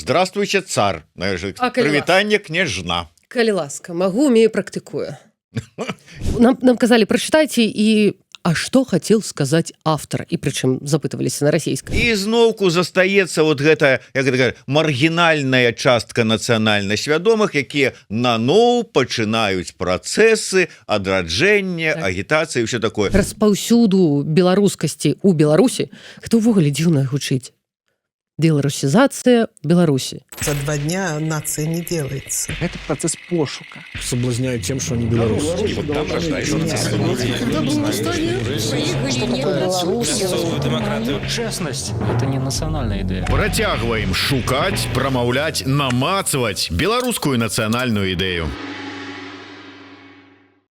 Здравствуйте, цар. Прывітанне, княжна. Калі ласка, магу, умею, практыкую. Нам казали, прочитайте и... А что хотел сказать автор? И причем запытывались на российском. И зноўку застаецца вот гэта, як гэта, маргінальная частка нацыянальна свядомых, якія наноў пачынаюць працэсы адраджэння, агітацыі і ўсё такое. Распаўсюду беларускасці ў Беларусі, гэта ўвогуле дзіўна гучыць. Белорусизация Беларуси. За 2 дня нация не делается. Это процесс пошука. Соблазняют тем, что они белорусы. И вот там рождается Честность – это не национальная идея. Працягваем шукаць, прамаўляць, намацваць беларускую нацыянальную ідэю.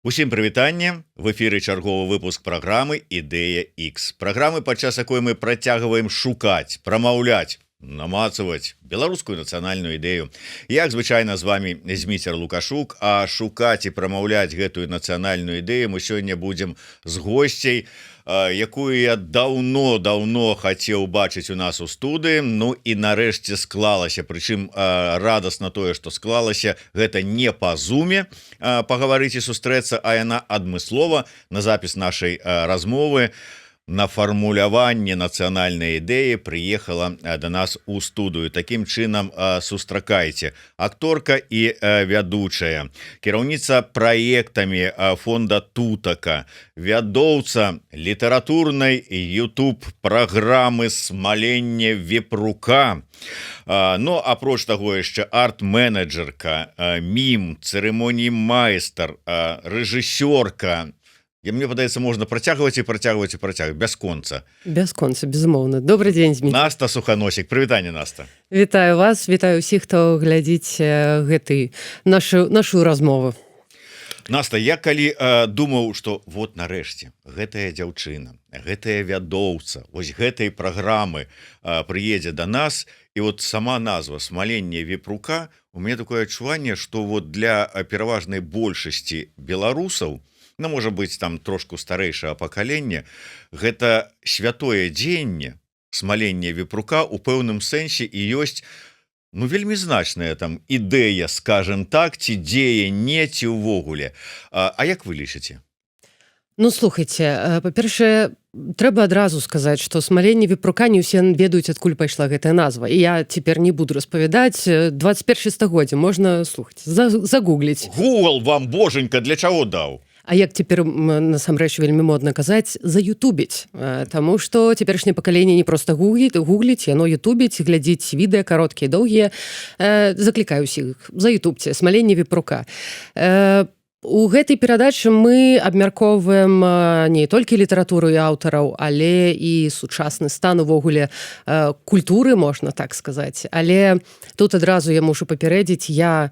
Усім прывітанне, в эфіры чарговы выпуск праграмы «Ідэя X». Праграмы, падчас якой мы працягваем шукаць, прамаўляць, намацаваць беларускую нацыянальную ідэю. Як звычайна з вами Зміцер Лукашук, а шукаць і прамаўляць гэтую нацыянальную ідэю мы сёння будзем з госцяй, якую я даўно хацеў бачыць у нас у студыі. Ну і нарэшце склалася, прычым радасна тое, што склалася, гэта не па зуме пагаварыць і сустрэцца, а яна адмыслова на запіс нашай размовы, на фармуляванне нацыянальнай ідэі прыехала да нас у студыю. Такім чынам сустракайце. Акторка і вядучая, кіраўніца праектамі фонда Тутака, вядоўца літаратурнай YouTube праграмы «Смаленне вепрука». Ну, апроч таго яшчэ арт-менеджерка, мім, цырымоній майстар, рэжысёрка. Мне падаецца, можна працягваць і працягваць і працягваць бясконца. Бясконца, безумоўна. Добрый дзень, Зміцер. Наста Суханосік, прывітанне, Наста. Вітаю вас, вітаю ўсіх, хто глядзіць нашу размову. Наста, я калі думаў, што вот нарэшце гэтая дзяўчына, гэтая вядоўца, вось гэтай праграмы прыедзе да нас, і вот сама назва «Смаленне вепрука», у мяне такое адчуванне, што вот для пераважнай большасці беларусаў, ну, можа быць, там трошку старэйшага пакалення, гэта святое дзеянне, смаленне вепрука у пэўным сэнсе і ёсць, ну, вельмі значная там ідэя, скажем так, ці дзеянне, ці ўвогуле. А як вы лічыце? Ну, слухайце, па-першае, трэба адразу сказаць, што смаленне вепрука не ўсе ведаюць, адкуль пайшла гэтая назва. І я цяпер не буду распавядаць. 21 стагоддзе, можна, слухаць, загугліць. Google вам, боженька, для чаго даў? А як цяпер, насамрэч, вельмі модна казаць, заютубіць. Таму што цяперашняе пакаленне не проста гугліць, яно ютубіць, глядзіць відэа, кароткія, доўгія. Заклікаю ўсіх, заютубце, смаленне вепрука. У гэтай перадачы мы абмяркоўваем не толькі літаратуру і аўтараў, але і сучасны стан увогуле культуры, можна так сказаць. Але тут адразу я мушу папярэдзіць, я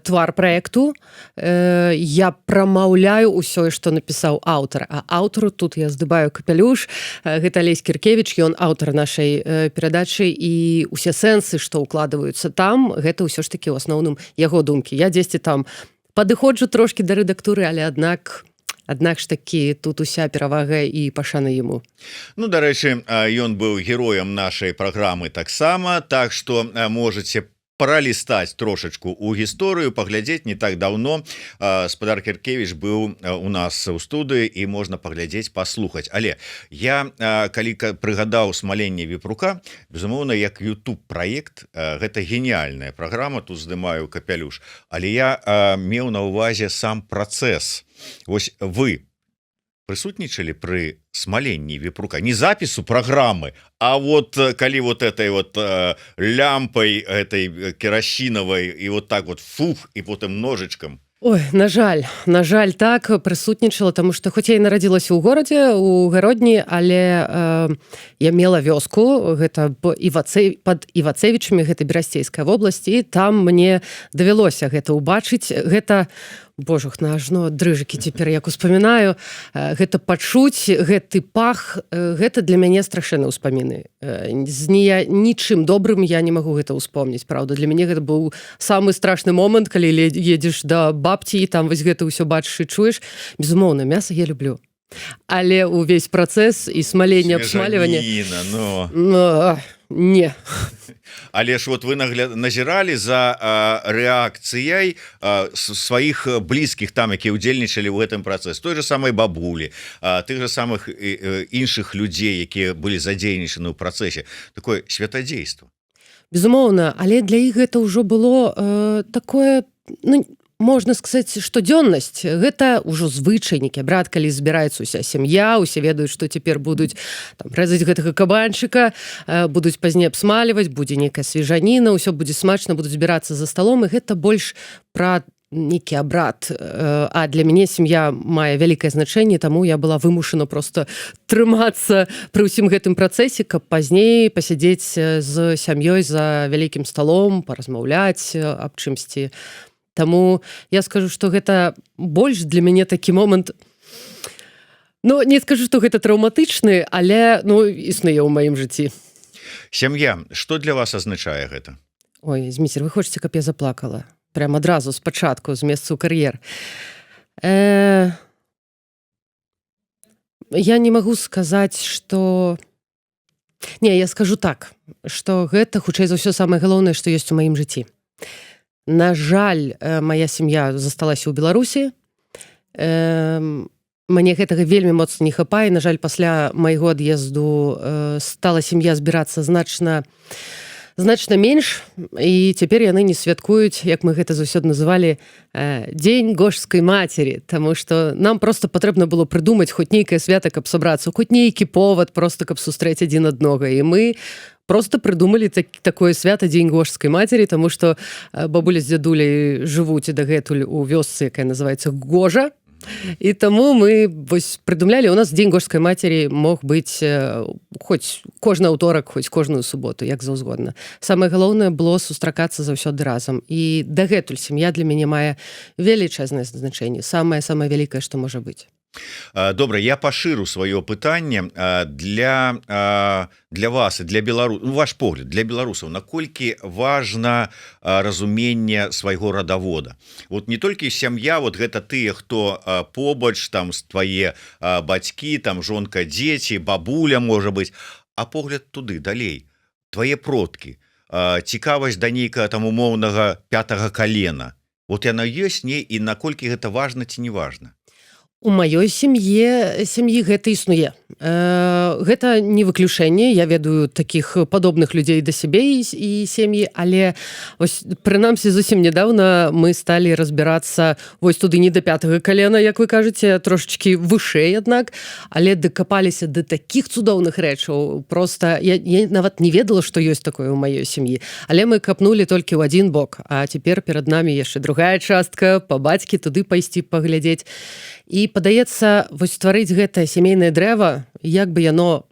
твар праекту, я прамаўляю ўсё, што напісаў аўтар. А аўтару тут я здыбаю капялюш. Гэта Алесь Кіркевіч, ён аўтар нашай перадачы, і усе сэнсы, што ўкладваюцца там, гэта ўсё ж такі ў асноўным яго думкі. Я дзесьці там падыходжу трошкі да рэдактуры, але аднак ж такі тут уся перавага і пашана яму. Ну, дарэчы, ён быў героем нашай праграмы таксама, так што можаце пралістаць трошачку у гісторыю, паглядзець. Не так даўно спадар Кіркевіч быў у нас у студыі, і можна паглядзець, паслухаць. Але я, калі прыгадаў смаленне вепрука, безумоўна, як YouTube-праект, гэта геніяльная праграма, тут здымаю капялюш. Але я меў на ўвазе сам працэс. Вось вы прысутнічалі пры смаленні вепрука, не запісу праграмы, а вот калі вот этой вот лямпай этой керасінавай і вот так вот фух, і потым ножычкам. Ой, на жаль, так, прысутнічала, таму што хоць я і нарадзілася ў горадзе, у Гародні, але я мела вёску, гэта пад Івацевічамі, гэта Берасцейская вобласць, і там мне давялося гэта ўбачыць, гэта... Божух, ажно дрыжыкі цяпер як успамінаю, гэта пачуць, гэты пах, гэта для мяне страшэнныя ўспаміны. Нічым добрым я не магу гэта ўспомніць, праўда. Для мяне гэта быў самы страшны момант, калі едзеш да бабці і там вось гэта ўсё бачыш і чуеш. Безумоўна, мяса я люблю. Але ўвесь працэс і смаленне, абсмальванне... Не. Але ж вот вы назіралі за рэакцыяй сваіх блізкіх там, якія ўдзельнічалі ў гэтым працэсе, той же самай бабулі, тых же самых іншых людзей, якія былі задзейнічаны ў працэсе, такое святадзейство. Безумоўна, але для іх гэта ўжо было такое, ну, можна сказаць, штодзённасць. Гэта ўжо звычай, нейкі абрад, калі збіраецца ўся сям'я, усе ведаюць, што цяпер будуць там рэзаць гэтага кабанчыка, будуць пазней абсмальваць, будзе нейкая свежаніна, ўсё будзе смачна, будуць збірацца за сталом, і гэта больш пра нейкі абрад. А для мяне сям'я мае вялікае значэнне, таму я была вымушана просто трымацца пры ўсім гэтым працэсе, каб пазней пасядзець з сям'ёй за вялікім сталом, паразмаўляць аб чымсьці. Таму я скажу, што гэта больш для мяне такі момант, ну, не скажу, што гэта траўматычны, але, ну, існуе ў маім жыцці. Сям'я, што для вас азначае гэта? Ой, Зміцер, вы хочаце, каб я заплакала? Прям адразу, спачатку, з месца ў кар'ер. Я не магу сказаць, што... Не, я скажу так, што гэта, хутчэй за ўсё, самае галоўнае, што ёсць у маім жыцці. На жаль, моя сям'я засталася ў Беларусі. Мне гэтага вельмі моцна не хапае. На жаль, пасля майго ад'езду стала сям'я збірацца значна менш, і цяпер яны не святкуюць, як мы гэта заўсёды называлі, дзень гожскай мацері, таму што нам проста патрэбна было прыдумаць хоць нейкае свята, каб сабрацца, хоць нейкі повад, проста каб сустрэць адзін аднога. І мы просто прыдумалі такое свята дзень гожскай мацері, таму што бабуля з дзядуляй жывуць і дагэтуль у вёсцы, якая называецца Гожа. І таму мы вось прыдумлялі, у нас дзень гожскай мацері мог быць хоць кожны аўторак, хоць кожную суботу, як заўзгодна. Самае галоўнае было сустракацца заўсёды разам. І дагэтуль сям'я для мяне мае велічэзнае значэнне, самае вялікае, што можа быць. Добра, я пашыру сваё пытанне для вас і для беларусаў, ваш погляд, для беларусаў, наколькі важна разуменне свайго радавода. Вот не толькі сям'я, вот гэта тыя, хто побач, там твае бацькі, там жонка, дзеці, бабуля, можа быць, а погляд туды, далей, твае продкі, цікавасць да нейкага там умоўнага пятага калена. Вот яна ёсць, не, і наколькі гэта важна ці не важна? У маёй сям'і гэта існуе. Гэта не выключэнне. Я ведаю такіх падобных людзей да сябе і сем'і, але ось, прынамсі, зусім нядаўна мы сталі разбірацца вось туды не да пятага калена, як вы кажаце, трошачкі вышэй, аднак, але дакапаліся да такіх цудоўных рэчаў. Проста я нават не ведала, што ёсць такое ў маёй сям'і. Але мы капнулі толькі ў адзін бок, а цяпер перад намі яшчэ другая частка, па бацькі туды пайсці паглядзець. І падаецца, вось стварыць гэтае сямейнае дрэва, як бы яно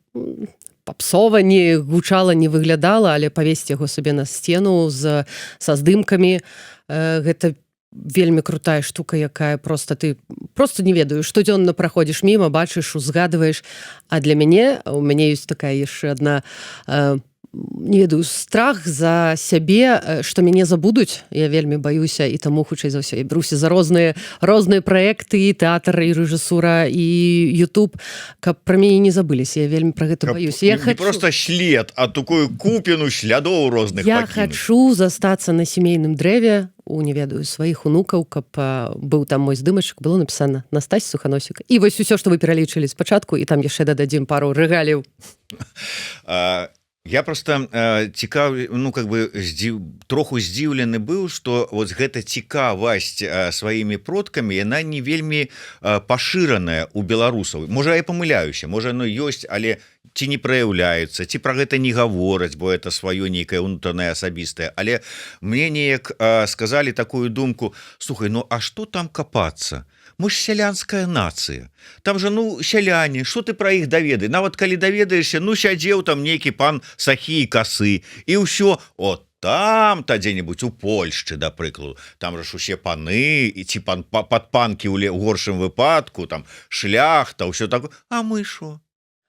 папсова не гучала, не выглядала, але павесці яго сабе на сцену са здымкамі, гэта вельмі крутая штука, якая проста ты просто не ведаю, штодзённа праходзіш міма, бачыш, узгадваеш. А для мяне, у мяне ёсць такая яшчэ адна не ведаю, страх за сябе, што мяне забудуць. Я вельмі баюся, і таму, хутчэй за ўсё, я бяруся за розныя праекты, і тэатр, і рэжысура, і YouTube, каб пра мяне не забыліся. Я вельмі пра гэта баюся. Я не просто след, а такую купіну слядоў розных я пакінуць. хачу застацца на сямейным дрэве, не ведаю, сваіх унукаў, каб быў там мой здымачак, было напісана Настась Суханосік. І вось усё, што вы пералічылі спачатку, і там яшчэ дададзім пару рэгаліў. Я просто цікав, ну, как бы троху здзіўлены быў, што вот гэта цікавасць сваімі продкамі, яна не вельмі пашыраная ў беларусаў. Можа, я памыляюся, можа, оно ёсць, але ці не праяўляецца, ці пра гэта не гавораць, бо это сваё нейкае ўнутранае асабістае. Але мне неяк сказалі такую думку: слухай, ну а што там капацца? Мы ж сялянская нацыя. Там же, ну, сяляне, што ты пра іх даведай? Нават калі даведаешся, ну, сядзеў там нейкі пан сахі і касы, і ўсё, от там-то дзе-небудзь у Польшчы, да прыкладу, там же ж усе паны, і ці падпанкі ў горшым выпадку, там шляхта, ўсё такое. А мы шо?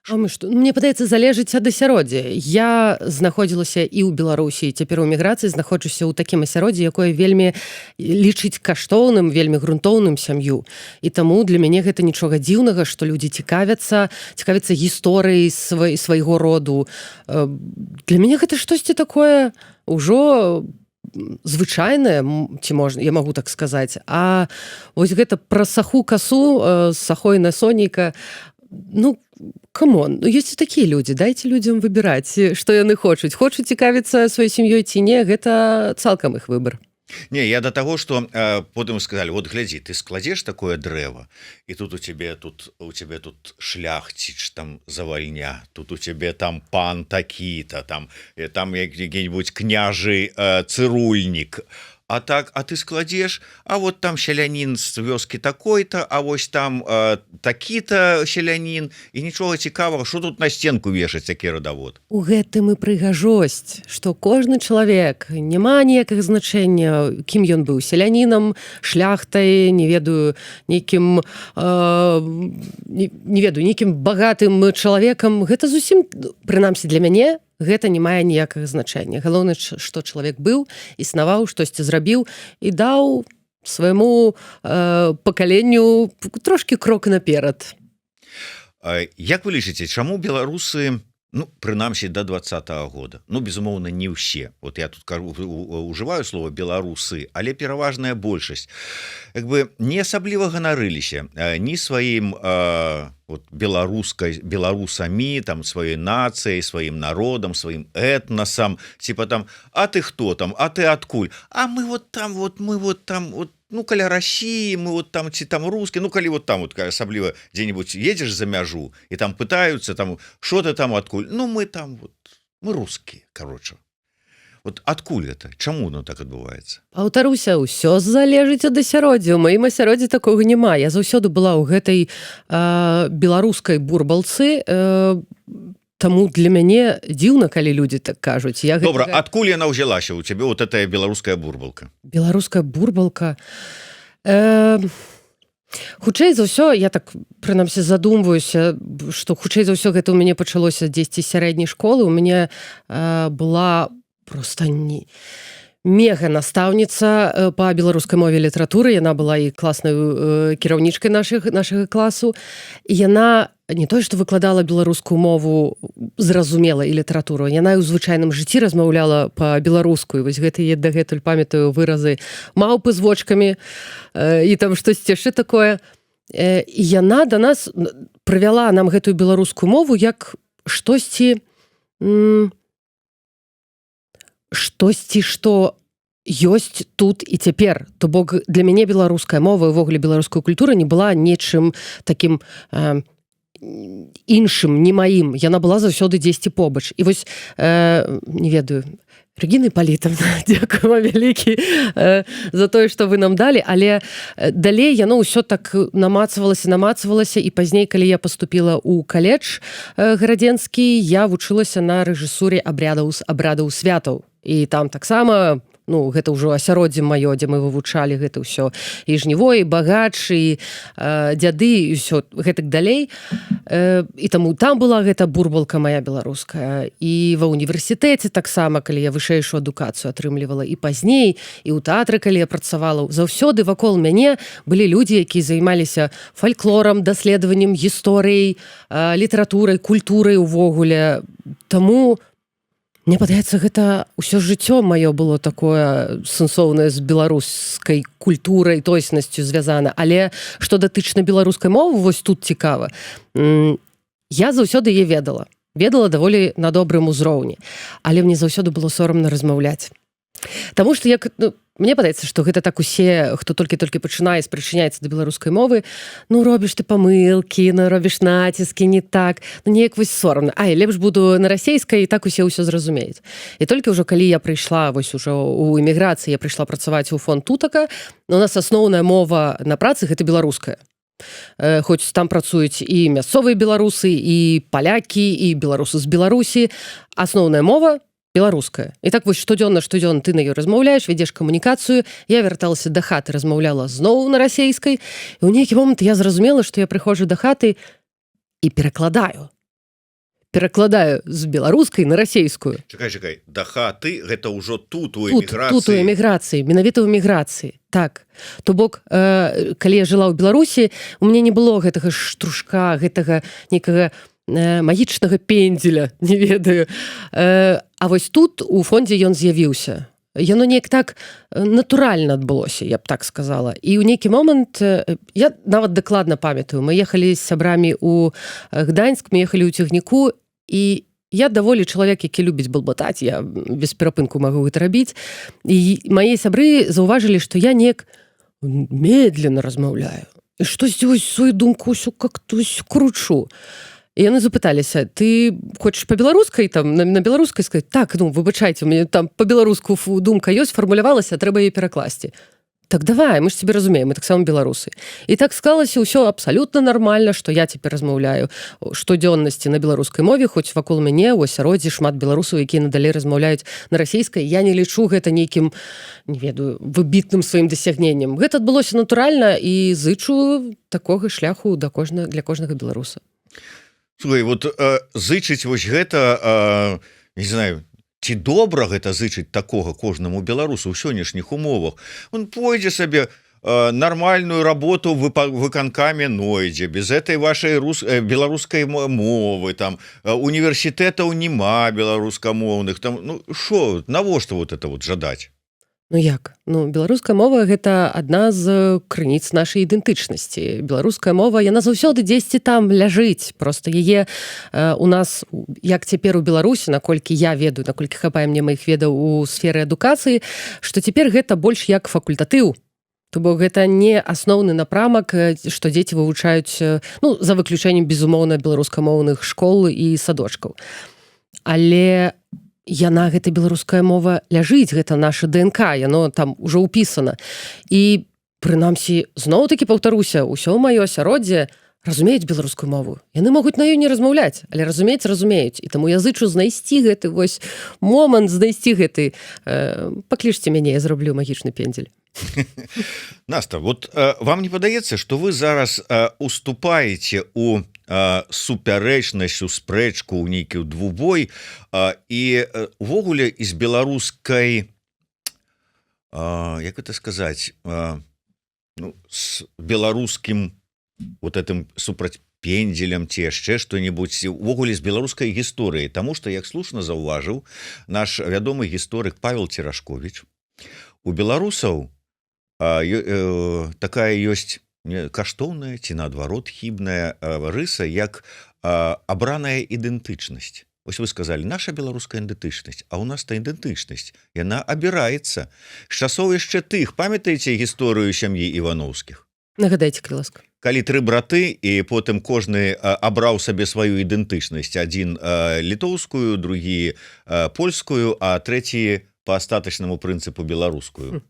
Мне падаецца залежыць ад асяроддзя. Я знаходзілася і ў Беларусі, цяпер у міграцыі знаходжуся ў такім асяроддзі, якое вельмі лічыць каштоўным, вельмі грунтоўным сям'ю. І таму для мяне гэта нічога дзіўнага, што людзі цікавяцца гісторыяй свайго роду. Для мяне гэта штосьці такое ўжо звычайнае, ці можна, я магу так сказаць. А вось гэта пра саху касу, сахой на сонейка, камон, ёсць і такія людзі, дайце людзям выбіраць, што яны хочуць. Хочуць цікавіцца сваёй сям'ёй ці не, гэта цалкам іх выбар. Не, я до того, что потым сказали, вот глядзі, ты складзеш такое дрэва, і тут у тебе тут шляхціч там завальня, тут у тебе там пан такі-то, там які-нибудь княжы цырульнік. А ты складзеш, а вот там селянін з вёскі такой-то, а вось там такі-то селянін, і нічога цікавага, што тут на стенку вешаць такі радавод. У гэтым і прыгажосць, што кожны чалавек, няма ніякага значэння, кім ён быў, селянінам, шляхтай, не ведаю, нейкім багатым чалавекам. Гэта зусім, прынамсі для мяне, гэта не мае ніякага значэння. Галоўнае, што чалавек быў, існаваў, штосьці зрабіў і даў свайму пакаленню трошкі крок наперад. Як вы лічыце, чаму беларусы, прынамсі да 20-го года, безумоўна, не ўсе, вот я тут ужываю слово беларусы, але пераважная большасць, не асабліва ганарыліся ні сваім беларусамі, там, сваёй нацыяй, сваім народам, сваім этнасам, типа там, а ты хто там, а ты адкуль? А мы вот там, каля России, мы вот там, ці там русские, калі вот там, асабліва дзе-нибудь едзеш за мяжу, і там пытаются, там, шо ты там, адкуль? Мы там, мы русские, короче. Вот адкуль гэта? Чаму так адбываецца? Паўтаруся, ўсё залежыць ад асяроддзя. У маім асяроддзі такога няма. Я заўсёды была ў гэтай беларускай бурбалцы, таму для мяне дзіўна, калі людзі так кажуць. Добра, адкуль яна ўзялася у цябе, вот эта беларуская бурбалка? Беларуская бурбалка... Хутчэй за ўсё, я так, прынамсі, задумваюся, што хутчэй за ўсё гэта ў мяне пачалося дзесьці з сярэдняй школы. У мяне была просто мега настаўніца па беларускай мове і літаратуры. Яна была і класнай кіраўнічкай нашага класу. І яна не тое, што выкладала беларускую мову зразумела і літаратуру, яна і ў звычайным жыцці размаўляла па-беларуску. І вось гэта я дагэтуль памятаю выразы маўпы з вочкамі і там штосьці яшчэ такое. І яна да нас прывяла нам гэтую беларускую мову як штосьці, што ёсць тут і цяпер. То бок для мяне беларуская мова і ўвогуле беларуская культура не была нечым такім іншым, не маім. Яна была заўсёды дзесьці побач. І вось, не ведаю, Рэгіна Іпалітаўна, дзякую вам вялікі за тое, што вы нам далі, але далей яно ўсё так намацвалася, і пазней, калі я паступіла ў каледж гарадзенскі, я вучылася на рэжысуры абрадаў святаў. І там таксама, гэта ўжо асяроддзе маё, дзе мы вывучалі гэта ўсё. І жніво, і багач, і дзяды, і ўсё гэтак далей. І таму там была гэта бурбалка моя беларуская. І ва універсітэце таксама, калі я вышэйшую адукацыю атрымлівала, і пазней, і ў тэатры, калі я працавала, заўсёды вакол мяне былі людзі, якія займаліся фальклорам, даследаваннем гісторыяй, літаратурай, культурай увогуле. Таму мне падаецца, гэта ўсё жыццё маё было такое сэнсоўнае з беларускай культурай, тоеснасцю звязана. Але што датычна беларускай мовы, вось тут цікава. Я заўсёды яе ведала даволі на добрым узроўні. Але мне заўсёды было сорамна размаўляць. Таму што мне падаецца, што гэта так усе, хто толькі пачынае, спрачыняецца да беларускай мовы, робіш ты памылкі, робіш націскі не так, неяк вось сорамна. Лепш буду на расейскай, і так усе ўсё зразумеюць. І толькі ўжо калі я прыйшла вось ужо ў эміграцыі, я прыйшла працаваць у фонд Тутака, у нас асноўная мова на працы гэта беларуская. Хоць там працуюць і мясцовыя беларусы, і палякі, і беларусы з Беларусі. Асноўная мова беларуская. І так вось штодзённа ты на ёй размаўляеш, вядзеш камунікацыю. Я вярталася да хаты, размаўляла зноў на расейскай. І ў нейкі момант я зразумела, што я прыходжу да хаты і перакладаю. перакладаю з беларускай на расейскую. Чакай, да хаты гэта ўжо тут у Тут у эміграцыі. эміграцыі, менавіта ў эміграцыі. Так. То бок, калі я жыла ў Беларусі, у мяне не было гэтага штрушка, гэтага некага магічнага пендзеля, не ведаю. А вось тут у фондзе ён з'явіўся. Яно неяк так натуральна адбылося, я б так сказала. І ў нейкі момант, я нават дакладна памятаю, мы ехалі з сябрамі ў Гданьск, мы ехалі ў цягніку, і я даволі чалавек, які любіць балбатаць, я без перапынку магу гэта рабіць. І мае сябры заўважылі, што я неяк медленно размаўляю. І штосьці вось сваю думку ўсё как-тось кручу. І яны запыталіся: ты хочаш па-беларускай там на беларускай сказаць? Так, ну выбачайце, у мяне там па-беларуску думка ёсць, фармулявалася, трэба яе перакласці. Так давай, мы ж цябе разумеем, мы таксама беларусы. І так склалася ўсё абсалютна нармальна, што я цяпер размаўляю штодзённасці на беларускай мове, хоць вакол мяне ў асяроддзі шмат беларусаў, якія надалей размаўляюць на расейскай. Я не лічу гэта нейкім, не ведаю, выбітным сваім дасягненнем. Гэта адбылося натуральна, і зычу такога шляху для кожнага беларуса. Слухай, вот зычыць вось гэта, не знаю, ці добра гэта зычыць такога кожнаму беларусу ў сённяшніх умовах. Он пойдзе сабе нармальную работу выканкаме нойдзе, без этой вашай беларускай мовы, там універсітэтаў няма беларускамоўных, там, ну шо, навошта вот это вот жадаць? Ну як? Ну, беларуская мова – гэта адна з крыніц нашай ідэнтычнасці. Беларуская мова, яна заўсёды дзесьці там ляжыць. Просто яе у нас, як цяпер у Беларусі, наколькі я ведаю, наколькі хапае мне маіх ведаў у сферы адукацыі, што цяпер гэта больш як факультатыў. То бок гэта не асноўны напрамак, што дзеці вывучаюць, ну, за выключэннем, безумоўна, беларускамоўных школ і садочкаў. Але яна, гэта беларуская мова, ляжыць, гэта наша ДНК, яно там ужо ўпісана. І, прынамсі, зноў-такі паўтаруся, ўсё маё асяроддзе разумеюць беларускую мову. Яны могуць на ёй не размаўляць, але разумеюць. І таму я зычу знайсці гэты вось момант, знайсці гэты. Паклічце мяне, я зраблю магічны пендзель. Наста, вот вам не падаецца, што вы зараз уступаеце ў супярэчнасць, у спрэчку, у нейкі двубой, і увогуле з беларускай, як гэта сказаць, ну, з беларускім вот этим супрацьпендзелем ці яшчэ што-небудзь, увогуле з беларускай гісторыі, таму што, як слушна заўважыў наш вядомы гісторык Павел Церашковіч, у беларусаў такая ёсць каштоўная ці наадварот хібная рыса, як абраная ідэнтычнасць. Вось вы сказалі, наша беларуская ідэнтычнасць, а ў нас та ідэнтычнасць, яна абіраецца. З часоў яшчэ тых, памятаеце гісторыю сям'і Івановскіх? Нагадайце, калі ласка. Калі 3 браты, і потым кожны абраў сабе сваю ідэнтычнасць. Адзін літоўскую, другі польскую, а трэці па астатачнаму прынцыпу беларускую.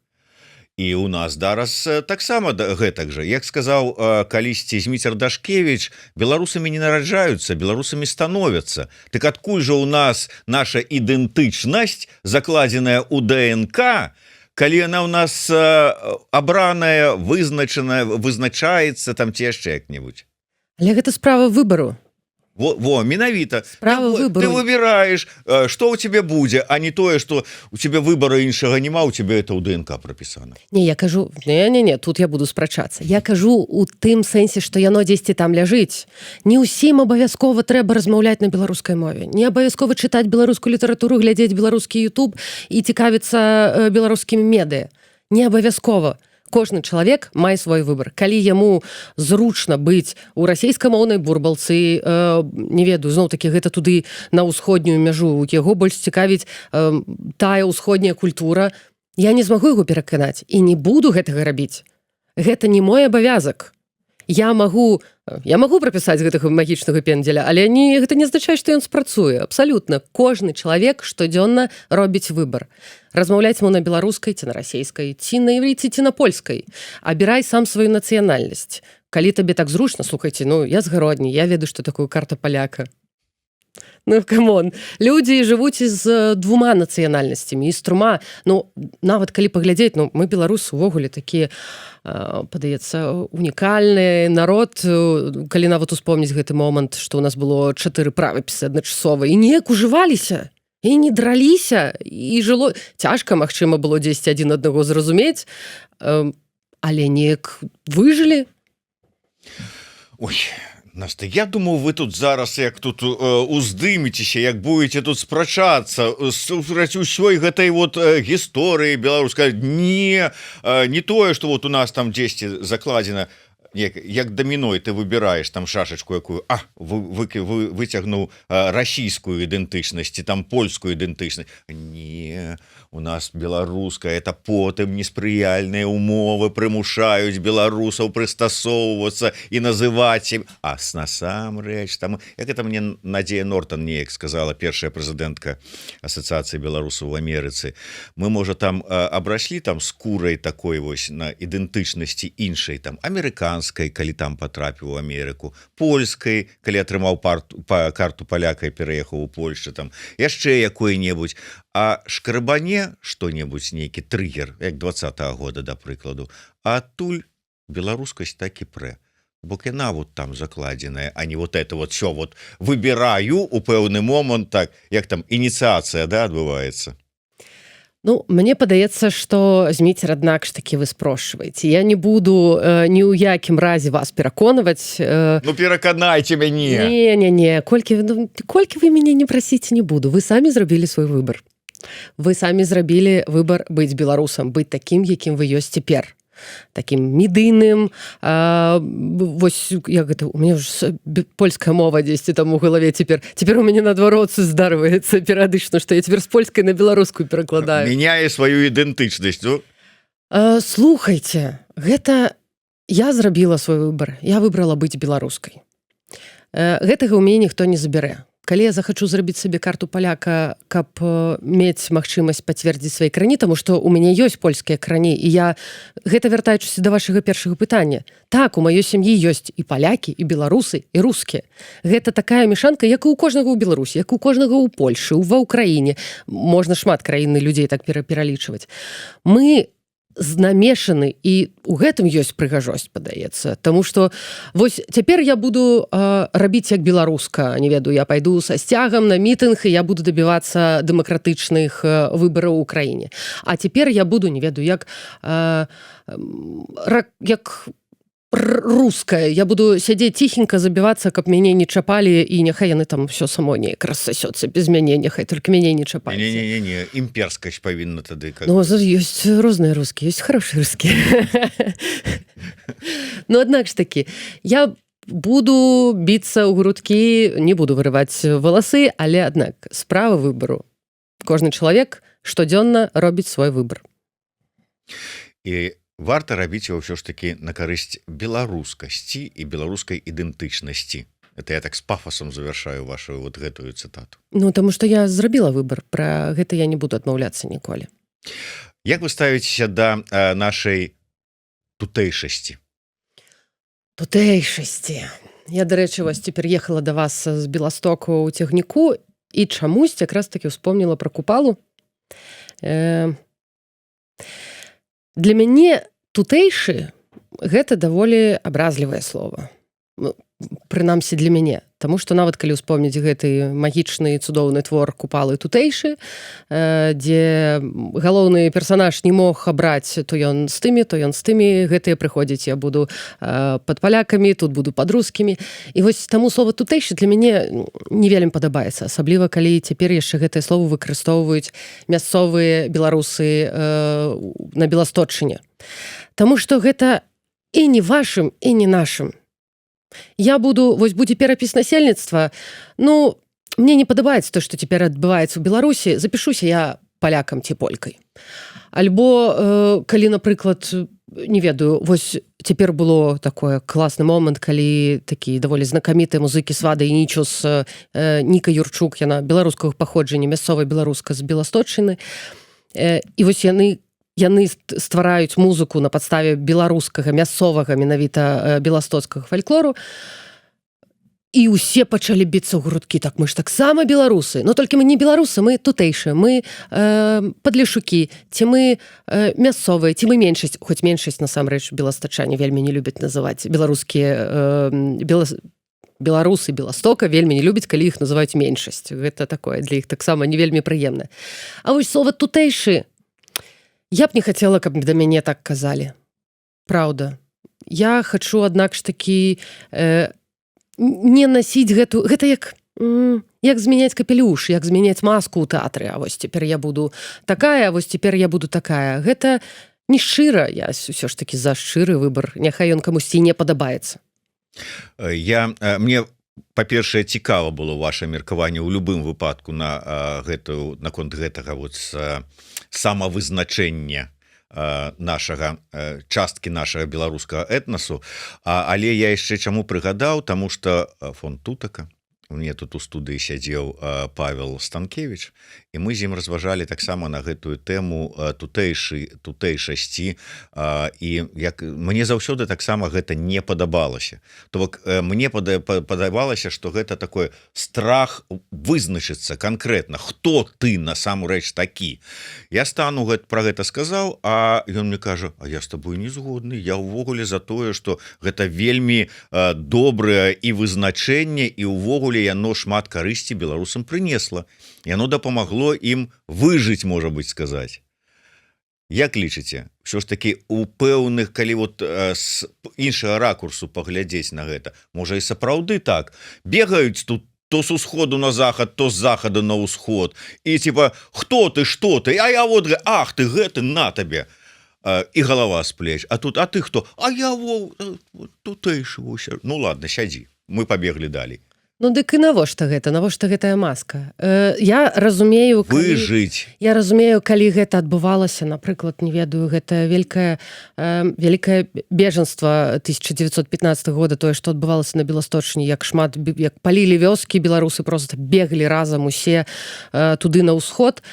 І у нас зараз таксама гэтак жа. Як сказаў калісьці Зміцер Дашкевіч, беларусамі не нараджаюцца, беларусамі становяцца. Так адкуль жа у нас наша ідэнтычнасць, закладзеная ў ДНК, калі яна ў нас абраная, вызначаная, вызначаецца там ці яшчэ як-небудзь? Але гэта справа выбару. Во, менавіта. Справа выбару. Ты выбираешь, што ў цябе будзе, а не тое, што у цябе выбара іншага няма, у цябе это ў ДНК прапісана. Не, я кажу, не, тут я буду спрачацца. Я кажу у тым сэнсе, што яно дзесьці там ляжыць. Не ўсім абавязкова трэба размаўляць на беларускай мове. Не абавязкова чытаць беларускую літаратуру, глядзець беларускі YouTube і цікавіцца беларускімі медыя. Не абавязкова. Кожны чалавек мае свой выбар. Калі яму зручна быць у расейскамоўнай бурбалцы, не ведаю, зноў-такі гэта туды на ўсходнюю мяжу, яго больш цікавіць тая ўсходняя культура, я не змагу яго пераканаць і не буду гэтага рабіць. Гэта не мой абавязак. Я магу прапісаць гэтага магічнага пендзеля, але гэта не азначае, што ён спрацуе. Абсалютна. Кожны чалавек штодзённа робіць выбар. Размаўляць мо на беларускай, ці на расейскай, ці на іврыце, ці на польскай. Абірай сам сваю нацыянальнасць. Калі табе так зручна, слухайце, ну, я з Гародні, я ведаю, што такое карта паляка. Ну, камон. Людзі жывуць з двума нацыянальнасцямі, і з трума. Ну, нават калі паглядзець, ну, мы, беларусы, увогуле такі, падаецца, унікальны народ. Калі нават успомніць гэты момант, што ў нас было 4 правапісы адначасова, і неяк ужываліся, і не драліся, і жыло... Цяжка, магчыма, было дзесьці адзін аднаго зразумець, але неяк выжылі. Ой, Настя, я думаю, вы тут зараз як тут уздымецеся, як будете тут спрачацца супраць усёй гэтай вот гісторыі беларускай. Не тое, што вот у нас там дзесьці закладзена, як даміной ты выбіраеш там шашачку якую, выцягнуў расійскую ідэнтычнасць, там польскую ідэнтычнасць. Не, у нас беларуская, это потым неспрыяльныя умовы прымушаюць беларусаў прыстасоўвацца і называць ім. А насамрэч, там, як это мне Надзея Нортон неяк сказала, першая прэзідэнтка Асацыяцыі беларусаў в Амерыцы, мы, можа, там абраслі там скурай такой вось на ідэнтычнасці іншай, там, амерыканскай, калі там патрапіў у Амерыку, польскай, калі атрымаў карту паляка і пераехаў у Польшчу, там, яшчэ якой-небудзь. А шкарбане што-небудзь, нейкі трыгер, як 20-го года, да прыкладу, а адтуль беларускасць так і прэ. Бо яна вот там закладзеная, а не вот это вот все вот выбіраю у пэўны момант, так, як там ініцыяцыя, да, адбываецца. Ну, мне падаецца, што Зміцер, аднак ж такі вы спрошчваеце. Я не буду ні ў якім разе вас пераконваць. Ну, пераканайце мяне. Не. Колькі вы мяне не прасіце, не буду. Вы самі зрабілі свой выбар. Вы самі зрабілі выбар быць беларусам, быць такім, якім вы ёсць цяпер. Такім медыйным. Вось, як гэта, у мяне ж польская мова дзесьці там у галаве цяпер. Цяпер у мяне наадварот здарваецца перыядычна, што я цяпер з польскай на беларускую перакладаю. Мяняе сваю ідэнтычнасць. Слухайце, гэта я зрабіла свой выбар. Я выбрала быць беларускай. Гэтага ў мяне ніхто не забярэ. Калі я захачу зрабіць сабе карту паляка, каб мець магчымасць пацвердзіць свае карані, таму што ў мяне ёсць польскія карані, і я, гэта вяртаючыся да вашага першага пытання. Так, у маёй сям'і ёсць і палякі, і беларусы, і рускія. Гэта такая мешанка, як і у кожнага ў Беларусі, як і у кожнага ў Польшы, ва ўкраіне. Можна шмат краінных людзей так пералічваць. Мы знамешаны, і у гэтым ёсць прыгажосць, падаецца. Таму што вось цяпер я буду рабіць як беларуска, не ведаю, я пайду са сцягам на мітынг, і я буду дабівацца дэмакратычных выбараў у краіне. А цяпер я буду, не ведаю, як руская. Я буду сядзець ціхенька, забівацца, каб мяне не чапалі, і няхай яны там все само неяк рассасёцца без мяне, няхай толькі мяне не чапаюць. Не, імперскасць павінна тады. Ну, ёсць розныя рускія, ёсць хорошыя рускія. Ну, аднак ж такі, я буду біцца ў грудкі, не буду вырываць валасы, але, аднак, справа выбару. Кожны чалавек штодзённа робіць свой выбар. І варта рабіць его ўсё ж таки на карысць беларускасці і беларускай ідэнтычнасці. Это я так з пафасам завяршаю вашу вот гэтую цытату. Ну, таму што я зрабіла выбар, пра гэта я не буду адмаўляцца ніколі. Як вы ставіцеся да нашай тутэйшасці? Тутэйшасці. Я, дарэчы, вось цяпер ехала да вас з Беластоку ў цягніку і чамусь якраз такі ўспомніла пра Купалу. Для мяне тутэйшы гэта даволі абразлівае слово. Прынамсі для мяне. Таму што нават калі ўспомніць гэты магічны цудоўны твор Купалы тутэйшы, дзе галоўны персанаж не мог абраць то ён з тымі, гэтыя прыходзяць, я буду пад палякамі, тут буду пад рускімі. І вось таму слова тутэйшы для мяне не вельмі падабаецца, асабліва калі цяпер яшчэ гэтае слово выкарыстоўваюць мясцовыя беларусы на Беласточчыне. Таму што гэта і не вашым, і не нашым. Я буду, вось будзе перапіс насельніцтва, ну, мне не падабаецца то, што цяпер адбываецца ў Беларусі, запішуся я палякам ці полькай. Альбо, калі, напрыклад, не ведаю, вось цяпер было такое класны момант, калі такі даволі знакамітыя музыкі Свада і Нічус, Ніка Юрчук, яна беларускага паходжання, мясцовая беларуска з Беласточчыны, і вось яны ствараюць музыку на падставе беларускага, мясцовага, менавіта беластоцкага фальклору. і ўсе пачалі біцца ў грудкі, так мы ж таксама беларусы, но толькі мы не беларусы, мы тутэйшыя, мы падлешукі, ці мы мясцовыя, ці мы меншасць, хоць меншасць насамрэч беластачане вельмі не любяць называць беларускія беларусы Беластока вельмі не любяць, калі іх называюць меншасць. Гэта такое для іх таксама не вельмі прыемна. А вось слова тутэйшы я б не хацела, каб да мяне так казалі. Праўда. Я хачу, аднак ж такі не насіць гэта як змяняць капелюш, як змяняць маску ў тэатры. А вось цяпер я буду такая, а вось цяпер я буду такая. Гэта не шчыра, я ўсё ж такі за шчыры выбар. Няхай ён камусьці не падабаецца. Мне па-першае цікава было ваше меркаванне ў любым выпадку наконт гэтага самавызначэння нашага часткі нашага беларускага этнасу, але я яшчэ чаму прыгадаў, таму што фон Тутака, мне тут у студыі сядзеў Павел Станкевич, і мы з ім разважалі таксама на гэтую тэму тутэйшасці, і мне заўсёды таксама гэта не падабалася. То бок мне падавалася, што гэта такой страх вызначыцца канкрэтна, хто ты насамрэч такі. Я стану пра гэта сказаў, а ён мне кажа: а я з табой не згодны, я ўвогуле за тое, што гэта вельмі добрае і вызначэнне, і ўвогуле яно шмат карысці беларусам прынесла. Яно дапамагло ім выжыць, можа быць, сказаць. Як лічыце, ўсё ж такі у пэўных, калі з іншага ракурсу паглядзець на гэта, можа і сапраўды так, бегаюць тут то з усходу на захад, то з захаду на ўсход, і типа, хто ты, што ты, а я ах ты, гэты, на табе. І галава з плеч, а тут, а ты хто? А я тутэйшы. Ну ладно, сядзі, мы пабеглі далей. Ну дык і навошта гэтая маска? Я разумею, выжыць. Я разумею, калі гэта адбывалася, напрыклад, не ведаю, гэта вялікае бежанства 1915 года, тое, што адбывалася на Беласточыне, як палілі вёскі, беларусы просто беглі разам усе туды на ўсход.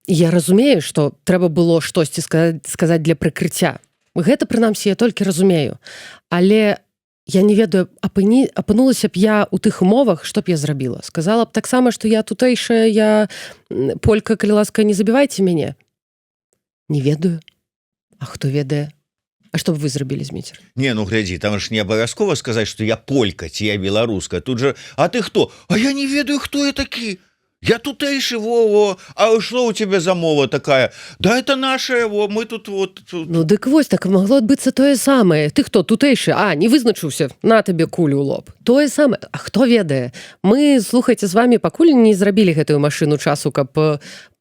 Я разумею, што трэба было штосьці сказаць для прыкрыцця. Гэта, прынамсі, я толькі разумею. Але я не ведаю, апынулася б я ў тых умовах, што б я зрабіла. Сказала б таксама, што я тутэйшая, я полька, калі ласка, не забівайце мяне. Не ведаю. А хто ведае? А што б вы зрабілі, Зміцер? Не, ну глядзі, там ж не абавязкова сказаць, што я полька, ці я беларуска. Тут же, а ты хто? А я не ведаю, хто я такі. Я тутэйшы, а ўшло ў цябе замова такая. Да это нашая, мы тут Ну дык вось, так магло адбыцца тое самае. Ты хто, тутэйшы? А, не вызначыўся, на табе кулю ў лоб. Тое самае. А хто ведае? Мы, слухайце, з вамі пакуль не зрабілі гэтую машыну часу, каб